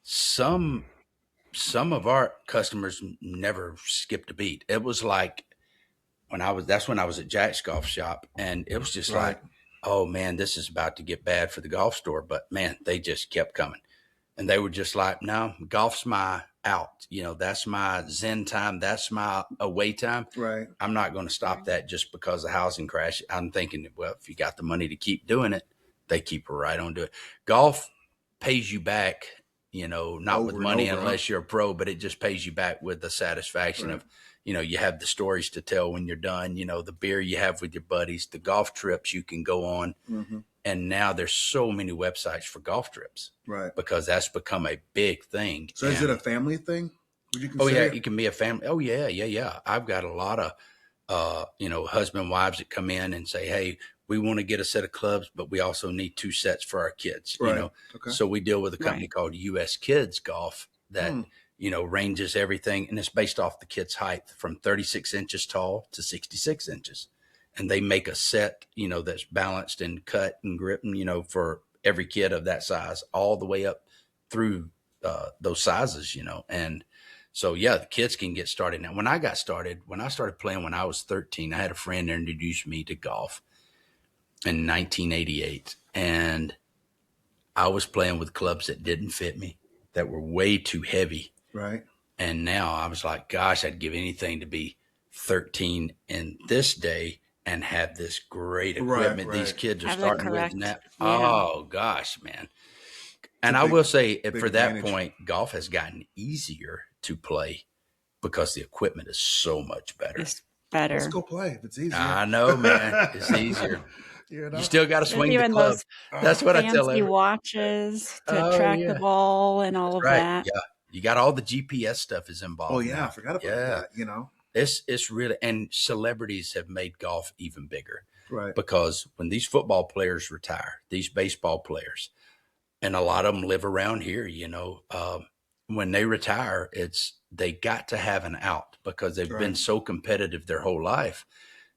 Some of our customers never skipped a beat. It was like that's when I was at Jack's Golf Shop, and it was just like, oh man, this is about to get bad for the golf store. But man, they just kept coming. And they were just like, no, golf's my out. You know, that's my zen time. That's my away time. Right. I'm not going to stop that just because of the housing crash. I'm thinking, well, if you got the money to keep doing it, they keep right on doing it. Golf pays you back, you know, not with money unless you're a pro, but it just pays you back with the satisfaction of, you know, you have the stories to tell when you're done, you know, the beer you have with your buddies, the golf trips you can go on. Mm-hmm. And now there's so many websites for golf trips, right? Because that's become a big thing. So is it a family thing? Would you consider? Oh yeah, it can be a family. Oh yeah. I've got a lot of, you know, husband, wives that come in and say, hey, we want to get a set of clubs, but we also need 2 sets for our kids, you know? Okay. So we deal with a company called US Kids Golf that, you know, ranges everything. And it's based off the kid's height from 36 inches tall to 66 inches. And they make a set, you know, that's balanced and cut and grip, you know, for every kid of that size, all the way up through those sizes, you know. And so, yeah, the kids can get started. Now, when I started playing when I was 13, I had a friend that introduced me to golf in 1988. And I was playing with clubs that didn't fit me, that were way too heavy. Right. And now I was like, gosh, I'd give anything to be 13 in this day and have this great equipment these kids are starting with now. Yeah. Oh gosh, man. And I will say for that point, golf has gotten easier to play because the equipment is so much better. It's better. Let's go play if it's easier. I know, man. It's easier. You still got to swing the club. That's what I tell everyone. Fancy watches to track the ball and all of that. Yeah. You got all the GPS stuff is involved. Oh yeah, I forgot about that, you know. It's really, and celebrities have made golf even bigger. Right. Because when these football players retire, these baseball players, and a lot of them live around here, you know, when they retire, they got to have an out because they've been so competitive their whole life.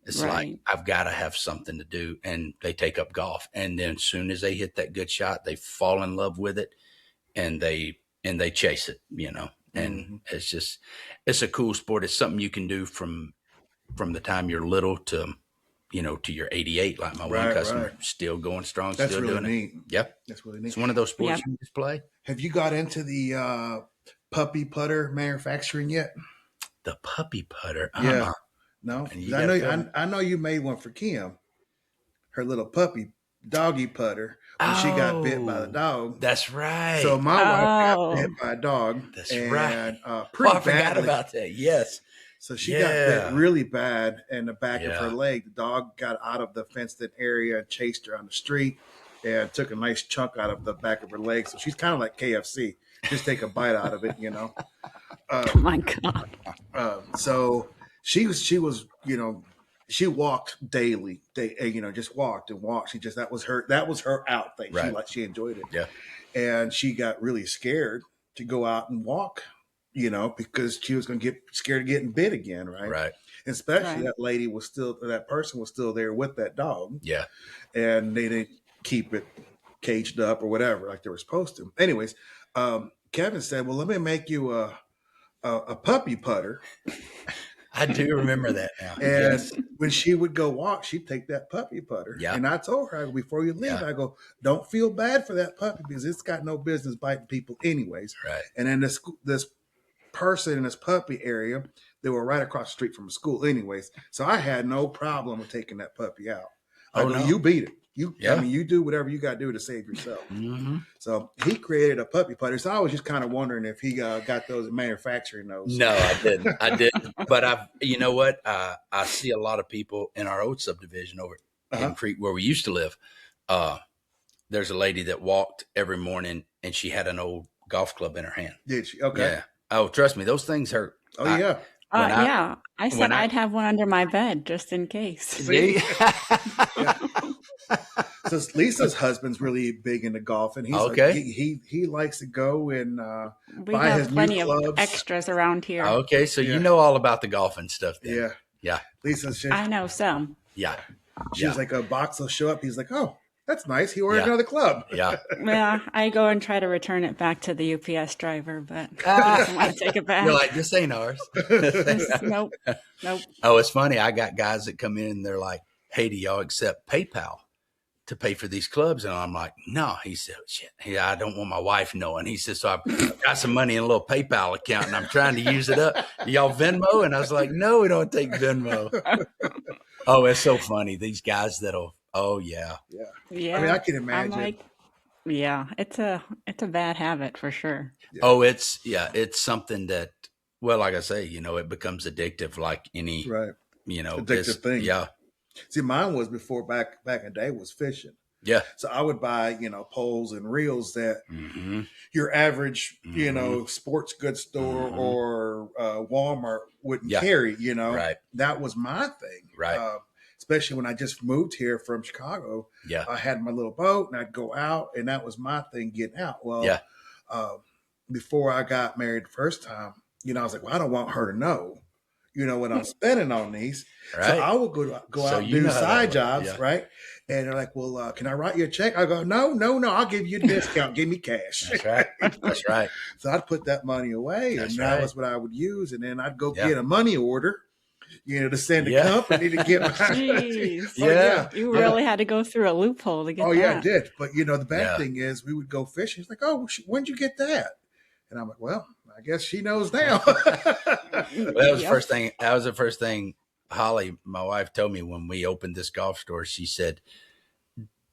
It's like, I've got to have something to do. And they take up golf. And then as soon as they hit that good shot, they fall in love with it and they chase it, you know. And it's a cool sport. It's something you can do from the time you're little to, you know, to your 88, like my one customer, still going strong, That's still really doing neat. it. Yep. That's really neat. It's one of those sports you just play. Have you got into the puppy putter manufacturing yet? The puppy putter? Yeah. No? I know you made one for Kim, her little puppy doggy putter. When she got bit by the dog. That's right. So my wife got bit by a dog. That's right. Pretty I forgot about that. Yes. So she got bit really bad in the back of her leg. The dog got out of the fenced-in area and chased her on the street and took a nice chunk out of the back of her leg. So she's kind of like KFC. Just take a bite out of it, you know. Oh my God. So she was, you know, she walked daily. You know, just walked and walked. That was her out thing. Right. She enjoyed it. Yeah. And she got really scared to go out and walk, you know, because she was going to get scared of getting bit again. Right. Right. And especially that person was still there with that dog. Yeah. And they didn't keep it caged up or whatever, like they were supposed to. Anyways, Kevin said, well, let me make you a puppy putter. I do remember that now. And when she would go walk, she'd take that puppy putter. Yeah. And I told her, before you leave, I go, don't feel bad for that puppy because it's got no business biting people anyways. Right. And then this person in this puppy area, they were right across the street from the school anyways. So I had no problem with taking that puppy out. You beat it. I mean, you do whatever you got to do to save yourself. Mm-hmm. So he created a puppy putter. So I was just kind of wondering if he got those manufacturing those. No, I didn't. But you know what? I see a lot of people in our old subdivision over in Creek where we used to live. There's a lady that walked every morning and she had an old golf club in her hand. Did she? Okay. Yeah. Oh, trust me, those things hurt. Oh, yeah. I said I'd have one under my bed just in case. See? Lisa's husband's really big into golf, and he's Okay. like, he likes to go and We buy his have new plenty of clubs. extras around here. Okay, so Yeah. you know all about the golfing stuff then. Yeah, Yeah. Lisa's I know some. Yeah. she's Yeah. like, a box will show up. He's like, oh, that's nice. He ordered Yeah. another club. Yeah. Yeah, I go and try to return it back to the UPS driver, but he doesn't want to take it back. You're like, this ain't ours. Nope. Oh, it's funny. I got guys that come in and they're like, hey, do y'all accept PayPal to pay for these clubs? And I'm like, no. He said, shit, I don't want my wife knowing. He said, so I've got some money in a little PayPal account and I'm trying to use it up. Y'all Venmo? And I was like, no, we don't take Venmo. Oh, it's so funny. These guys that'll, oh, yeah. Yeah. Yeah, I mean, I can I'm imagine. like, yeah, it's a bad habit for sure. Yeah. Oh, it's something that, well, like I say, it becomes addictive like any, Right. addictive thing. Yeah. See, mine was before back in the day was fishing. Yeah. So I would buy, poles and reels that Mm-hmm. your average, Mhm. sports goods store Mhm. or Walmart wouldn't Yeah. carry, Right. That was my thing. Right. Especially when I just moved here from Chicago. Yeah. I had my little boat and I'd go out, and that was my thing, getting out. Well, Yeah. before I got married the first time, I was like, well, I don't want her to know, what I'm spending on these. Right. So I would go So out and you do know how that side works, jobs, yeah. right? And they're like, well, can I write you a check? I go, no, I'll give you a discount. Give me cash. That's right. That's right. So I'd put that money away, That's and that right. was what I would use. And then I'd go Yeah. get a money order, to send a Yeah. company to get my. Jeez. Oh, Yeah. You really had to go through a loophole to get Oh, that. yeah, I did. But, the bad Yeah. thing is we would go fishing. He's like, oh, when'd you get that? And I'm like, well, I guess she knows now. Well, that was the Yep. first thing. That was the first thing Holly, my wife, told me when we opened this golf store. She said,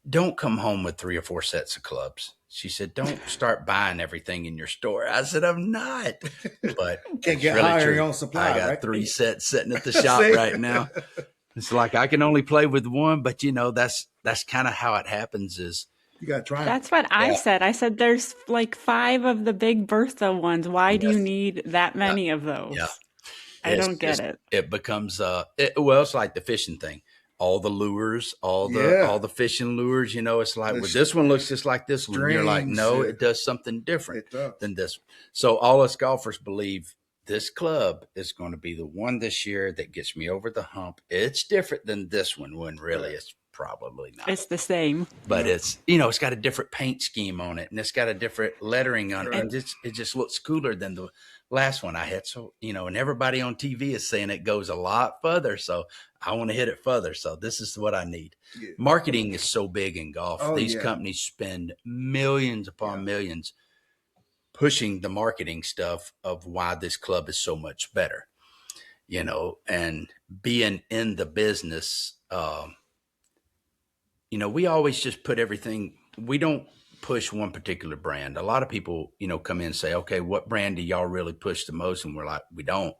don't come home with 3 or 4 sets of clubs. She said, don't start buying everything in your store. I said, I'm not. But Can't it's get really higher true. your own supply, I got right? 3 sets sitting at the shop See? right now. It's like I can only play with one, but that's kind of how it happens. Is You got to try it. That's what I Yeah. said. I said there's like 5 of the big Bertha ones. Why do you Yes. need that many of those? Yeah. I It's don't get just- it. It becomes it's like the fishing thing. All the lures, all the fishing lures, it's like, The well, this one looks just like this one. You're like, strings, no, yeah. it does something different It does. than this. So all us golfers believe this club is going to be the one this year that gets me over the hump. It's different than this one, when really it's probably not. It's the same. But it's it's got a different paint scheme on it, and it's got a different lettering on it, Right. and it just looks cooler than the last one I had. So and everybody on TV is saying it goes a lot further, so I want to hit it further. So this is what I need. Yeah. Marketing is so big in golf. Oh, These yeah. companies spend millions upon millions pushing the marketing stuff of why this club is so much better. And being in the business. We always just put everything, we don't push one particular brand. A lot of people, come in and say, okay, what brand do y'all really push the most? And we're like, we don't.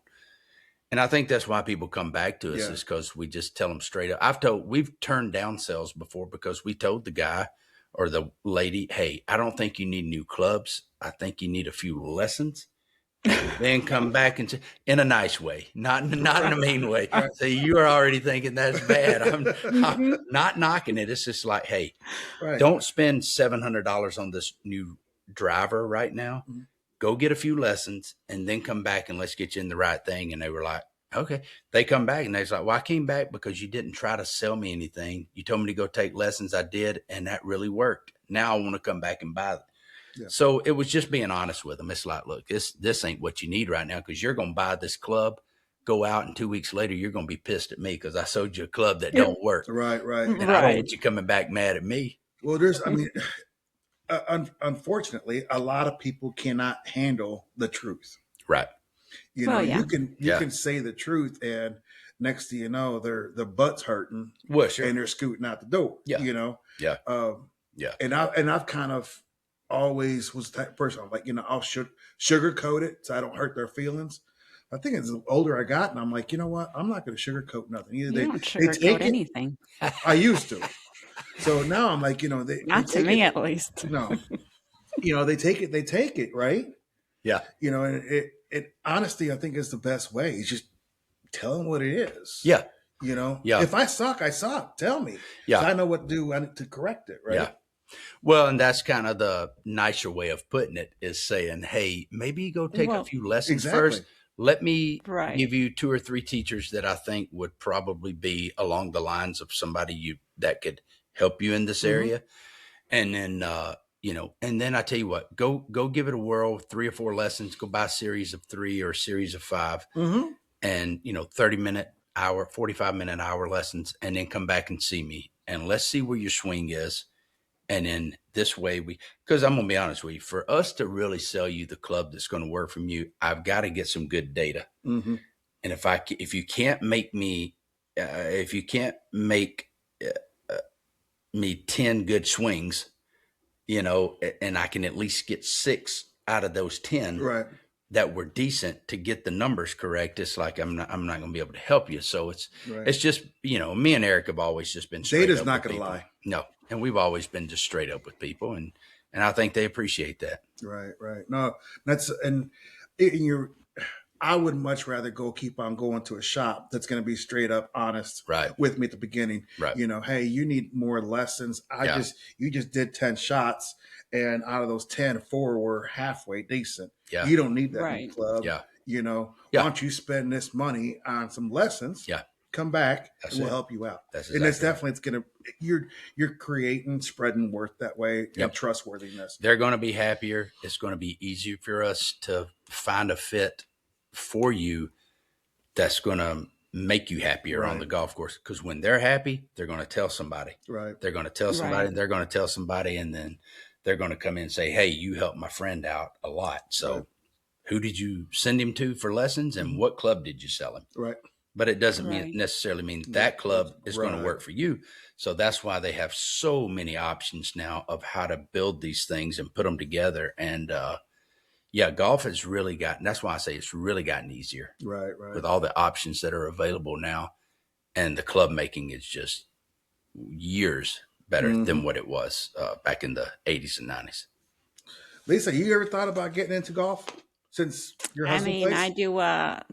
And I think that's why people come back to us, Yeah. is because we just tell them straight up. We've turned down sales before because we told the guy or the lady, hey, I don't think you need new clubs. I think you need a few lessons. Then come back and say, in a nice way, not in a mean way. So you are already thinking that's bad. I'm not knocking it. It's just like, hey, Right. don't spend $700 on this new driver right now. Mhm. Go get a few lessons and then come back and let's get you in the right thing. And they were like, okay. They come back and they was like, well, I came back because you didn't try to sell me anything. You told me to go take lessons. I did. And that really worked. Now I want to come back and buy it. Yeah. So it was just being honest with them. It's like, look, this ain't what you need right now, because you're going to buy this club, go out, and 2 weeks later, you're going to be pissed at me because I sold you a club that don't work. Right. And I don't Right. want you coming back mad at me. Well, unfortunately, a lot of people cannot handle the truth. Right. Well, yeah. You can Yeah. say the truth, and next thing you know, their butt's hurting Well, sure. and they're scooting out the door. Yeah. Yeah. Yeah. And I've kind of always was that person. I'm like, I'll sugarcoat it so I don't hurt their feelings. I think as the older I got, and I'm like, you know what? I'm not going to sugarcoat nothing. Either You don't they sugarcoat take it. anything. I used to. So now I'm like, they Not to take me, it. at least. No. They take it, right? Yeah. And it honesty, I think, is the best way. It's just tell them what it is. Yeah. You know, Yeah. if I suck, I suck. Tell me. Yeah. So I know what to do to correct it. Right. Yeah. Well, and that's kind of the nicer way of putting it, is saying, hey, maybe you go take a Well, few lessons Exactly. first. Let me right. give you 2 or 3 teachers that I think would probably be along the lines of somebody that could help you in this Mhm. area. And then, and then I tell you what, go give it a whirl, 3 or 4 lessons, go buy a series of 3 or a series of 5, Mhm. and 30-minute, hour, 45-minute, hour lessons, and then come back and see me, and let's see where your swing is. And then this way because I'm going to be honest with you, for us to really sell you the club that's going to work from you, I've got to get some good data. Mhm. And if you can't make me, me 10 good swings, and I can at least get 6 out of those 10 Right. that were decent to get the numbers correct, it's like I'm not going to be able to help you. So it's Right. it's just, me and Eric have always just been straight Data's up not with going to people. lie. No, and we've always been just straight up with people, and I think they appreciate that. Right. Right. No, I would much rather keep on going to a shop that's going to be straight up honest Right. with me at the beginning. Right. Hey, you need more lessons. You just did 10 shots, and out of those 10, 4 were halfway decent. Yeah. You don't need that Right. in the club. Yeah. Why don't you spend this money on some lessons? Yeah. Come back, That's and we'll it. help you out. That's And it's exactly definitely you're creating spreading worth that way and trustworthiness. They're going to be happier. It's going to be easier for us to find a fit for you that's going to make you happier on Right. the golf course. Because when they're happy, they're going to tell somebody. Right. They're going to tell somebody. Right. They're going to tell somebody, and then they're going to come in and say, "Hey, you helped my friend out a lot. So, Right. who did you send him to for lessons, and what club did you sell him?" Right. But it doesn't Right. necessarily mean that club is going to Right. work for you. So that's why they have so many options now of how to build these things and put them together. And golf has really gotten, that's why I say it's really gotten easier Right. Right. with all the options that are available now. And the club making is just years better than what it was back in the 80s and 90s. Lisa, you ever thought about getting into golf since your I husband mean, plays? I do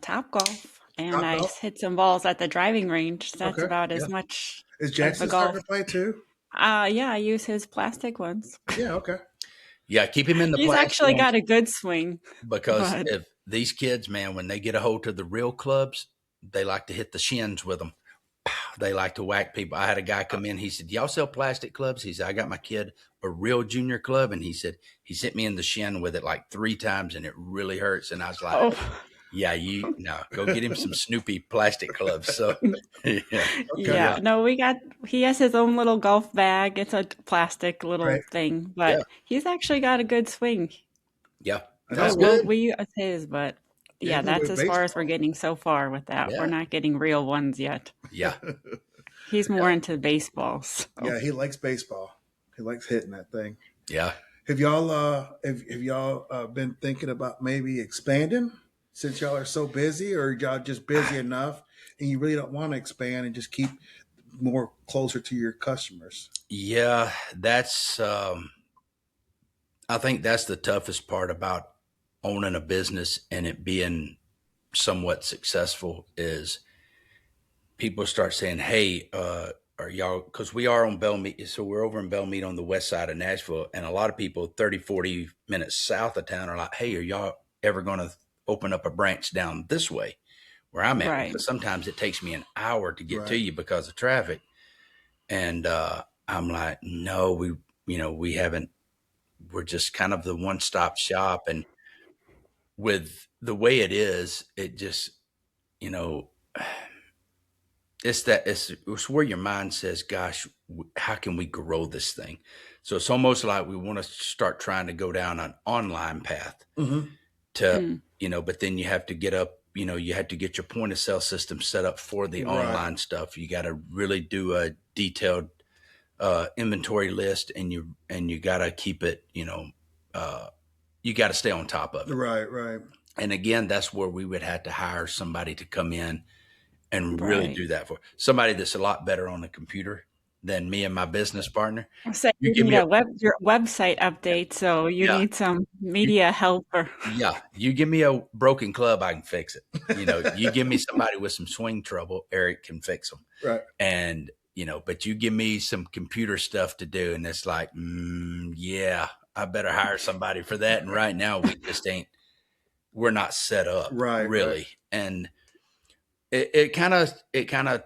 Top Golf, and Top I golf? hit some balls at the driving range. That's Okay. about as Yeah. much Is of Jackson the golf. starting to play too? Yeah, I use his plastic ones. Yeah. Okay. Yeah, keep him in the He's plastic actually ones, got a good swing. because but- if these kids, man, when they get a hold of the real clubs, they like to hit the shins with them. They like to whack people. I had a guy come in. He said, "Y'all sell plastic clubs?" He said, "I got my kid a real junior club." And he said, he's hit me in the shin with it like 3 times, and it really hurts. And I was like, Oh, yeah, go get him some Snoopy plastic clubs. So, yeah. No, he has his own little golf bag. It's a plastic little Right. thing, but Yeah. he's actually got a good swing. yeah, That's Well, good. we use his, but Yeah, yeah, go that's with as far as baseball. we're getting so far with that. Yeah. We're not getting real ones yet. yeah. He's more into baseballs. Yeah, he likes baseball. He likes hitting that thing. Yeah. Have y'all been thinking about maybe expanding since y'all are so busy, or y'all just busy enough and you really don't want to expand and just keep more closer to your customers? Yeah, that's I think that's the toughest part about owning a business and it being somewhat successful, is people start saying, "Hey, are y'all," because we are on Bellmead, so we're over in Bellmead on the west side of Nashville, and a lot of people 30, 40 minutes south of town are like, "Hey, are y'all ever going to open up a branch down this way where I'm at?" Right. Because sometimes it takes me an hour to get to Right. you because of traffic. And I'm like, "No, we haven't. We're just kind of the one-stop shop." And with the way it is, it just, it's where your mind says, "Gosh, how can we grow this thing?" So it's almost like we want to start trying to go down an online path Mm-hmm. to, but then you have to get up, you have to get your point of sale system set up for the Right. online stuff. You got to really do a detailed inventory list, and you got to keep it, you got to stay on top of it. Right, right. And again, that's where we would have to hire somebody to come in and really Right. do that for somebody that's a lot better on the computer than me and my business partner. So You you give need me a your website update, so you yeah, need some you, media help or yeah. You give me a broken club, I can fix it. You give me somebody with some swing trouble, Eric can fix them. Right. And but you give me some computer stuff to do, and it's like, yeah, I better hire somebody for that. And right now, we're not set up Right. really, and it kind of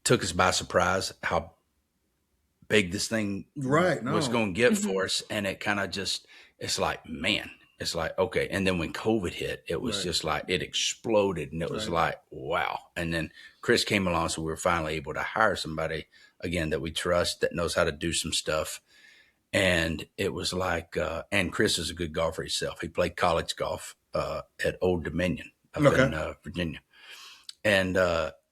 took us by surprise how big this thing Right. was No. going to get Mhm. for us, and it kind of just, it's like, man, it's like, okay. And then when COVID hit, it was Right. just like it exploded, and it was Right. like, wow. And then Chris came along, so we were finally able to hire somebody again that we trust, that knows how to do some stuff. And it was like, and Chris is a good golfer himself. He played college golf at Old Dominion up Okay. in Virginia. And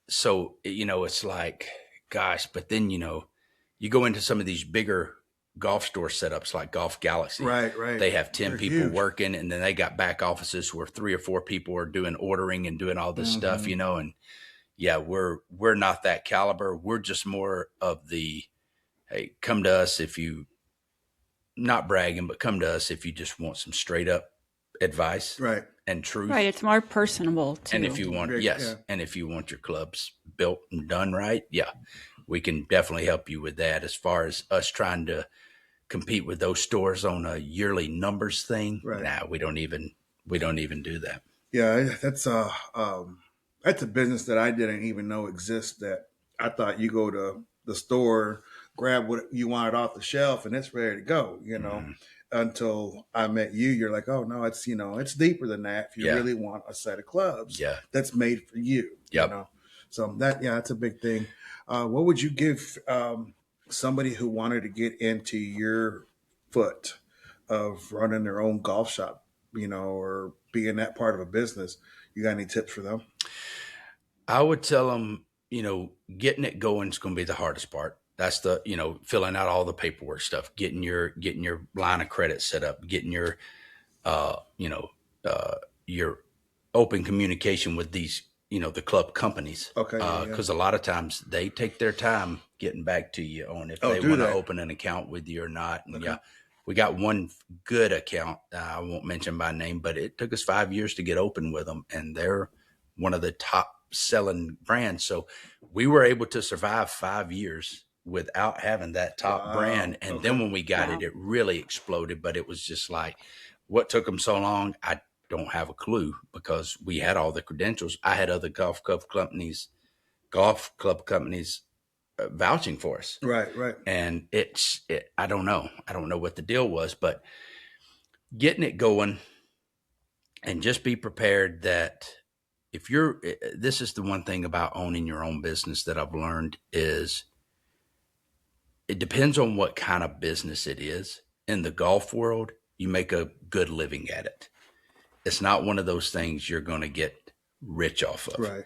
so, it's like, gosh, but then, you go into some of these bigger golf store setups like Golf Galaxy. Right. Right. They have 10 They're people huge. working, and then they got back offices where 3 or 4 people are doing ordering and doing all this stuff, and yeah, we're not that caliber. We're just more of the, hey, come to us if you, not bragging, but come to us if you just want some straight up advice Right. and truth. right, it's more personable too. And if you want, Great, yes, yeah. and if you want your clubs built and done right, yeah, we can definitely help you with that. As far as us trying to compete with those stores on a yearly numbers thing, Right. nah, we don't even do that. Yeah, that's a business that I didn't even know exists. That I thought you go to the store, grab what you wanted off the shelf, and it's ready to go. Mhm. Until I met you, you're like, oh no, it's it's deeper than that. If you Yeah. really want a set of clubs, Yeah. that's made for you. Yep. So that's a big thing. What would you give somebody who wanted to get into your foot of running their own golf shop, or being that part of a business? You got any tips for them? I would tell them, getting it going is going to be the hardest part. That's the, filling out all the paperwork stuff, getting your line of credit set up, getting your, your open communication with these, the club companies. Okay. Because a lot of times they take their time getting back to you on if Oh, they do want to they? open an account with you or not. And Okay. yeah, we got one good account. I won't mention by name, but it took us 5 years to get open with them, and they're one of the top selling brands. So we were able to survive 5 years without having that top Wow. brand. And then Okay. when we got Wow. it really exploded. But it was just like, what took them so long? I don't have a clue, because we had all the credentials. I had other golf club companies vouching for us. Right. And I don't know what the deal was, but getting it going, and just be prepared that this is the one thing about owning your own business that I've learned is it depends on what kind of business it is. In the golf world, you make a good living at it. It's not one of those things you're going to get rich off of. Right.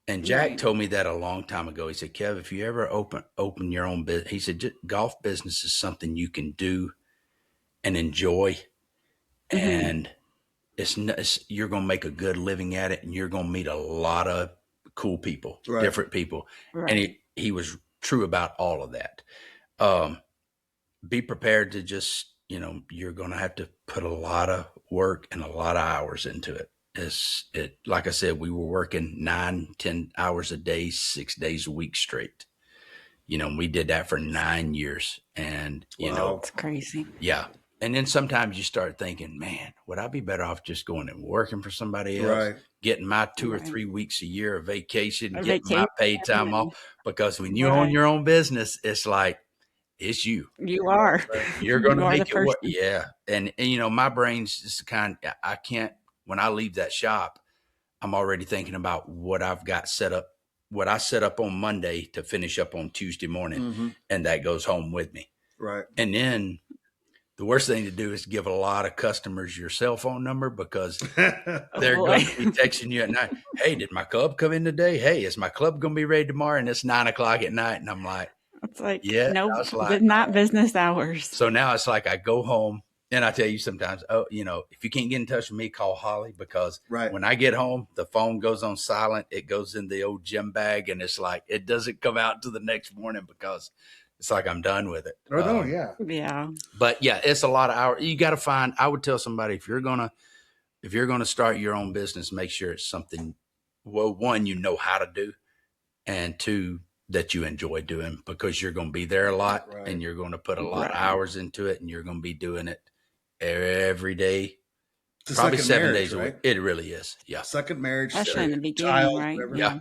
And Jack Right. told me that a long time ago. He said, Kev, if you ever open your own business, he said, golf business is something you can do and enjoy. Mhm. And you're going to make a good living at it, and you're going to meet a lot of cool people, Right. different people. Right. And he was true about all of that. Be prepared to just, you're going to have to put a lot of work and a lot of hours into it. Like I said, we were working 9-10 hours a day, 6 days a week straight. We did that for 9 years, and Wow. It's crazy. yeah. And then sometimes you start thinking, man, would I be better off just going and working for somebody else, Right. getting my 2 or Right. 3 weeks a year of vacation, A getting my paid time vacation. off? Because when you own Right. your own business, it's like, it's you. You are. You're going to You are the make it work. person. Yeah. And my brain's just I can't, when I leave that shop, I'm already thinking about what I've got set up, what I set up on Monday to finish up on Tuesday morning. Mhm. And that goes home with me. Right. And then the worst thing to do is give a lot of customers your cell phone number, because they're boy. going to be texting you at night. Hey, did my club come in today? Hey, is my club going to be ready tomorrow? And it's 9:00 at night. And I'm like, It's like, yeah. no, I was like, not business hours. so now it's like I go home And I tell you sometimes, oh, if you can't get in touch with me, call Holly, because Right. when I get home, the phone goes on silent. It goes in the old gym bag, and it's like it doesn't come out to the next morning because it's like I'm done with it. Oh, no, yeah. Yeah. But yeah, it's a lot of hours. You got to find. I would tell somebody, if you're gonna start your own business, make sure it's something. Well, one, you know how to do, and two, that you enjoy doing, because you're going to be there a lot, Right. and you're going to put a lot of Right. hours into it, and you're going to be doing it every day, It's a probably second 7 marriage, days a right? week. It really is. Yeah. Second marriage. Especially in the beginning, child, right? whatever. Yeah.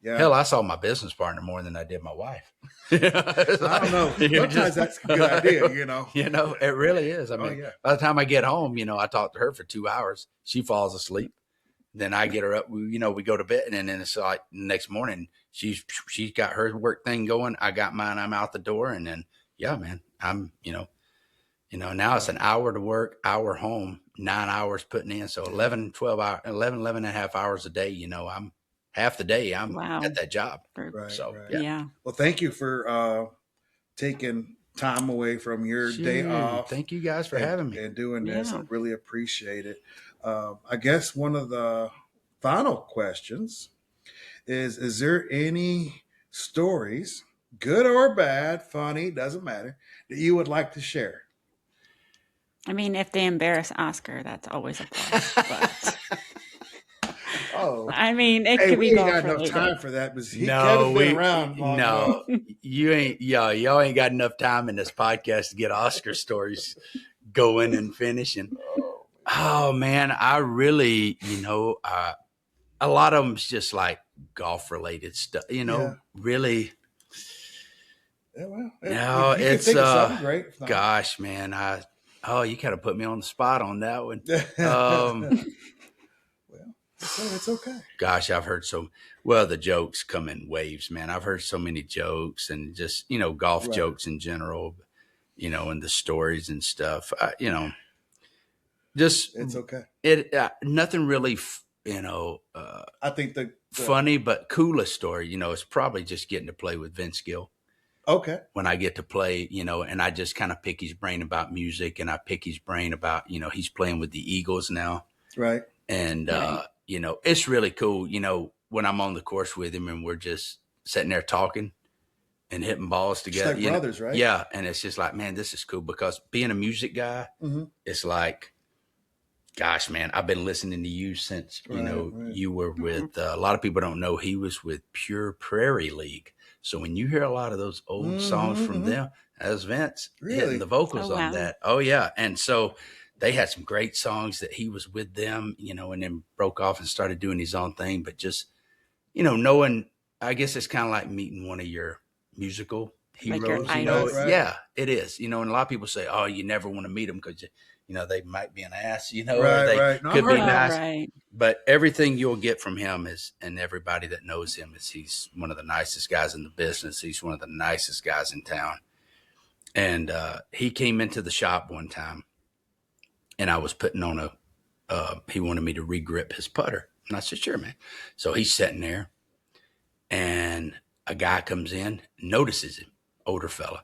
Yeah. Hell, I saw my business partner more than I did my wife. I don't know. Sometimes that's a good idea, It really is. I mean, yeah. by the time I get home, I talk to her for 2 hours. She falls asleep. Then I get her up. We go to bed, and then it's like the next morning she's got her work thing going. I got mine. I'm out the door, and then yeah, man, I'm now it's an hour to work, hour home, 9 hours putting in, so 11 and a half hours a day. I'm half the day I'm Wow. at that job. Right, So right. yeah. Yeah. Well, thank you for taking time away from your day Sure. off. Thank you guys for having me. and doing this. Yeah. I really appreciate it. I guess one of the final questions is there any stories, good or bad, funny, doesn't matter, that you would like to share? I mean, if they embarrass Oscar, that's always a plus. But Oh, I mean, it hey, could we be ain't golf got no related. time for that. But Kevin's No, been around long enough. no, y'all ain't got enough time in this podcast to get Oscar stories going and finishing. Oh man, I really, a lot of them's just like golf related stuff, Yeah. really. Yeah, well, No, if you can it's, think of something great. If not- Gosh, man, you kind of put me on the spot on that one. Well, it's okay. Gosh, I've heard the jokes come in waves, man. I've heard so many jokes, and just, golf Right. jokes in general, and the stories and stuff, just It's okay. nothing really, I think the funny, but coolest story, it's probably just getting to play with Vince Gill. Okay. When I get to play, and I just kind of pick his brain about music, and I pick his brain about, he's playing with the Eagles now. Right. And, Right. It's really cool, when I'm on the course with him and we're just sitting there talking and hitting balls Just together. like brothers, right? Yeah. And it's just like, man, this is cool, because being a music guy, Mhm. it's like, gosh, man, I've been listening to you since, Right. you were with, a lot of people don't know he was with Pure Prairie League. So when you hear a lot of those old songs from Mhm. them, as Vince Really? hitting the vocals Oh, on wow. that. Oh yeah. And so they had some great songs that he was with them, and then broke off and started doing his own thing. But just, knowing, I guess it's kind of like meeting one of your musical Like heroes. your idols. Right. Yeah, it is. And a lot of people say, oh, you never want to meet them because, they might be an ass, or Right, they right. No, I've could be heard that. nice. Right. But everything you'll get from him and everybody that knows him, is he's one of the nicest guys in the business. He's one of the nicest guys in town. And he came into the shop one time, and I was putting on he wanted me to regrip his putter. And I said, sure, man. So he's sitting there, and a guy comes in, notices him, older fella.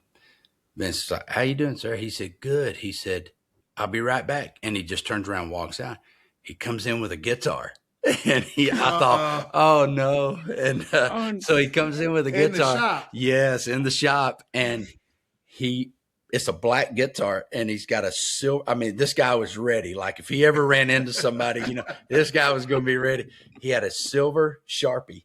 Vince's like, how you doing, sir? He said, good. He said, I'll be right back. And he just turns around and walks out. He comes in with a guitar. And I thought, oh no. And so he comes in with a In the guitar. shop. Yes, in the shop. And it's a black guitar, and he's got a silver. I mean, this guy was ready. Like, if he ever ran into somebody, this guy was going to be ready. He had a silver Sharpie,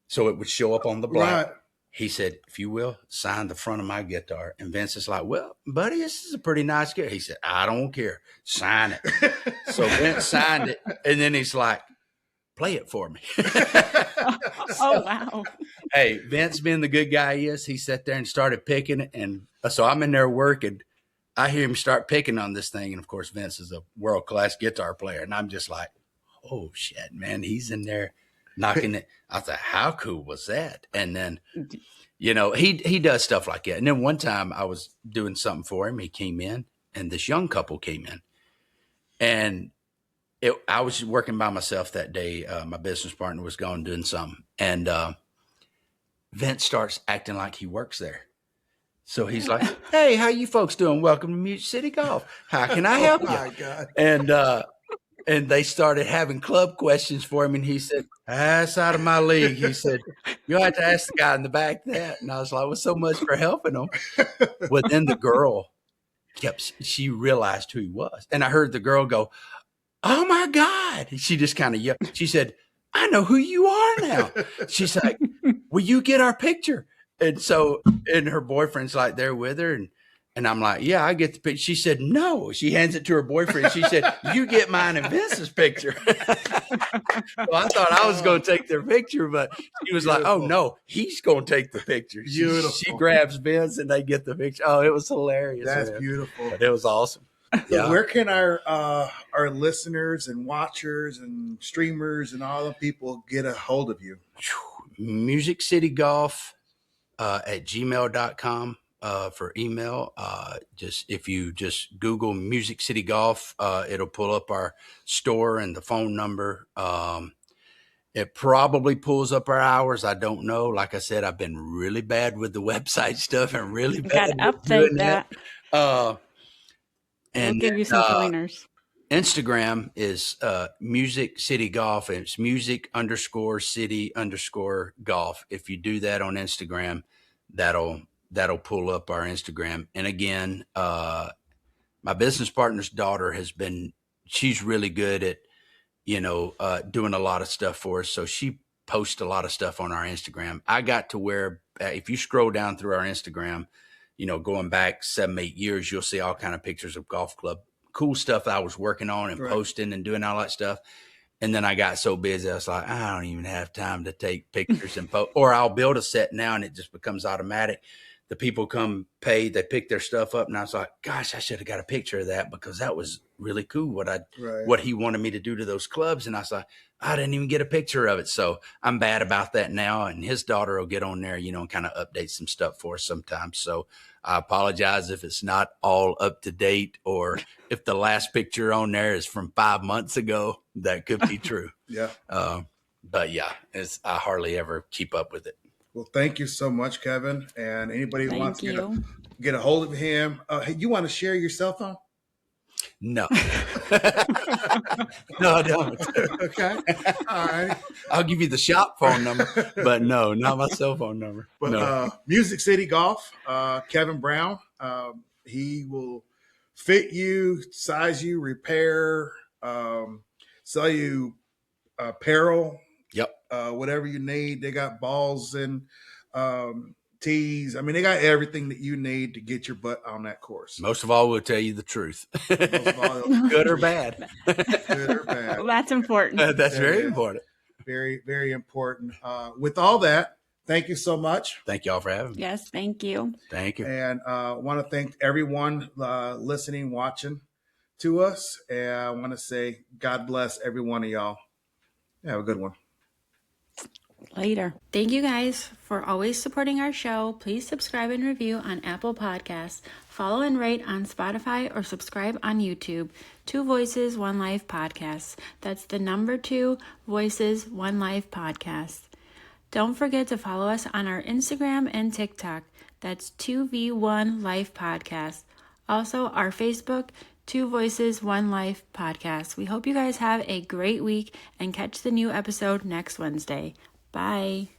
so it would show up on the black. Right. He said, if you will, sign the front of my guitar. And Vince is like, well, buddy, this is a pretty nice guitar. He said, I don't care. Sign it. So Vince signed it. And then he's like, play it for me. Oh, wow. Hey, Vince, being the good guy he is, he sat there and started picking it. And so I'm in there working. I hear him start picking on this thing. And of course, Vince is a world-class guitar player. And I'm just like, oh shit, man, he's in there knocking it. I thought, how cool was that? And then, he does stuff like that. And then one time I was doing something for him. He came in, and this young couple came in, and I was working by myself that day. My business partner was gone doing something, and Vince starts acting like he works there. So he's like, "Hey, how you folks doing? Welcome to Music City Golf. How can I help Oh you?" my God. And they started having club questions for him, and he said, "That's out of my league." He said, "You'll have to ask the guy in the back that." And I was like, "Well, so much for helping him." Well, then the girl she realized who he was, and I heard the girl go, "Oh my God!" And she just kind of yelled. She said, "I know who you are now." She's like, "Will you get our picture?" And so, and her boyfriend's like there with her, and I'm like, "Yeah, I get the picture." She said, "No." She hands it to her boyfriend. She said, "You get mine and Vince's picture." Well, I thought I was going to take their picture, but she was like, "Oh no, he's going to take the picture." She Beautiful. grabs Vince and they get the picture. Oh, it was hilarious. That's man. beautiful. But it was awesome. So Yeah. where can our listeners and watchers and streamers and all the people get a hold of you? Music City Golf at gmail.com for email. Just if you just Google Music City Golf, it'll pull up our store and the phone number. It probably pulls up our hours. I don't know. Like I said, I've been really bad with the website stuff and really Got bad to with update doing that. that. We'll And give you some pointers. Instagram is Music City Golf, and it's music_city_golf. If you do that on Instagram, that'll pull up our Instagram. And again, my business partner's daughter she's really good at doing a lot of stuff for us. So she posts a lot of stuff on our Instagram. I got to where if you scroll down through our Instagram, going back 7-8 years, you'll see all kind of pictures of golf club, cool stuff that I was working on and posting and doing all that stuff. And then I got so busy, I was like, I don't even have time to take pictures and or I'll build a set now and it just becomes automatic. The people come pay, they pick their stuff up. And I was like, gosh, I should have got a picture of that because that was really cool. What he wanted me to do to those clubs. And I was like, I didn't even get a picture of it. So I'm bad about that now. And his daughter will get on there, and kind of update some stuff for us sometimes. So I apologize if it's not all up to date or if the last picture on there is from 5 months ago. That could be true. Yeah. But yeah, I hardly ever keep up with it. Well, thank you so much, Kevin. And anybody who wants Thank to get a hold of him, hey, you want to share your cell phone? No. No, I don't. Okay. All right. I'll give you the shop phone number, but no, not my cell phone number. But No. Music City Golf, Kevin Brown, he will fit you, size you, repair, sell you apparel. Yep. Whatever you need. They got balls and tees. I mean, they got everything that you need to get your butt on that course. Most of all, we'll tell you the truth. Most of all, Good or bad. good or bad. Well, that's important. That's very important. Very, very important. With all that, thank you so much. Thank y'all for having me. Yes, thank you. Thank you. And I want to thank everyone listening, watching to us. And I want to say God bless every one of y'all. Have a good one. Later. Thank you guys for always supporting our show. Please subscribe and review on Apple Podcasts. Follow and rate on Spotify or subscribe on YouTube. 2 Voices, 1 Life Podcast. That's the number 2 Voices, 1 Life Podcast. Don't forget to follow us on our Instagram and TikTok. That's 2V1 Life Podcast. Also, our Facebook, 2 Voices, 1 Life Podcast. We hope you guys have a great week and catch the new episode next Wednesday. Bye.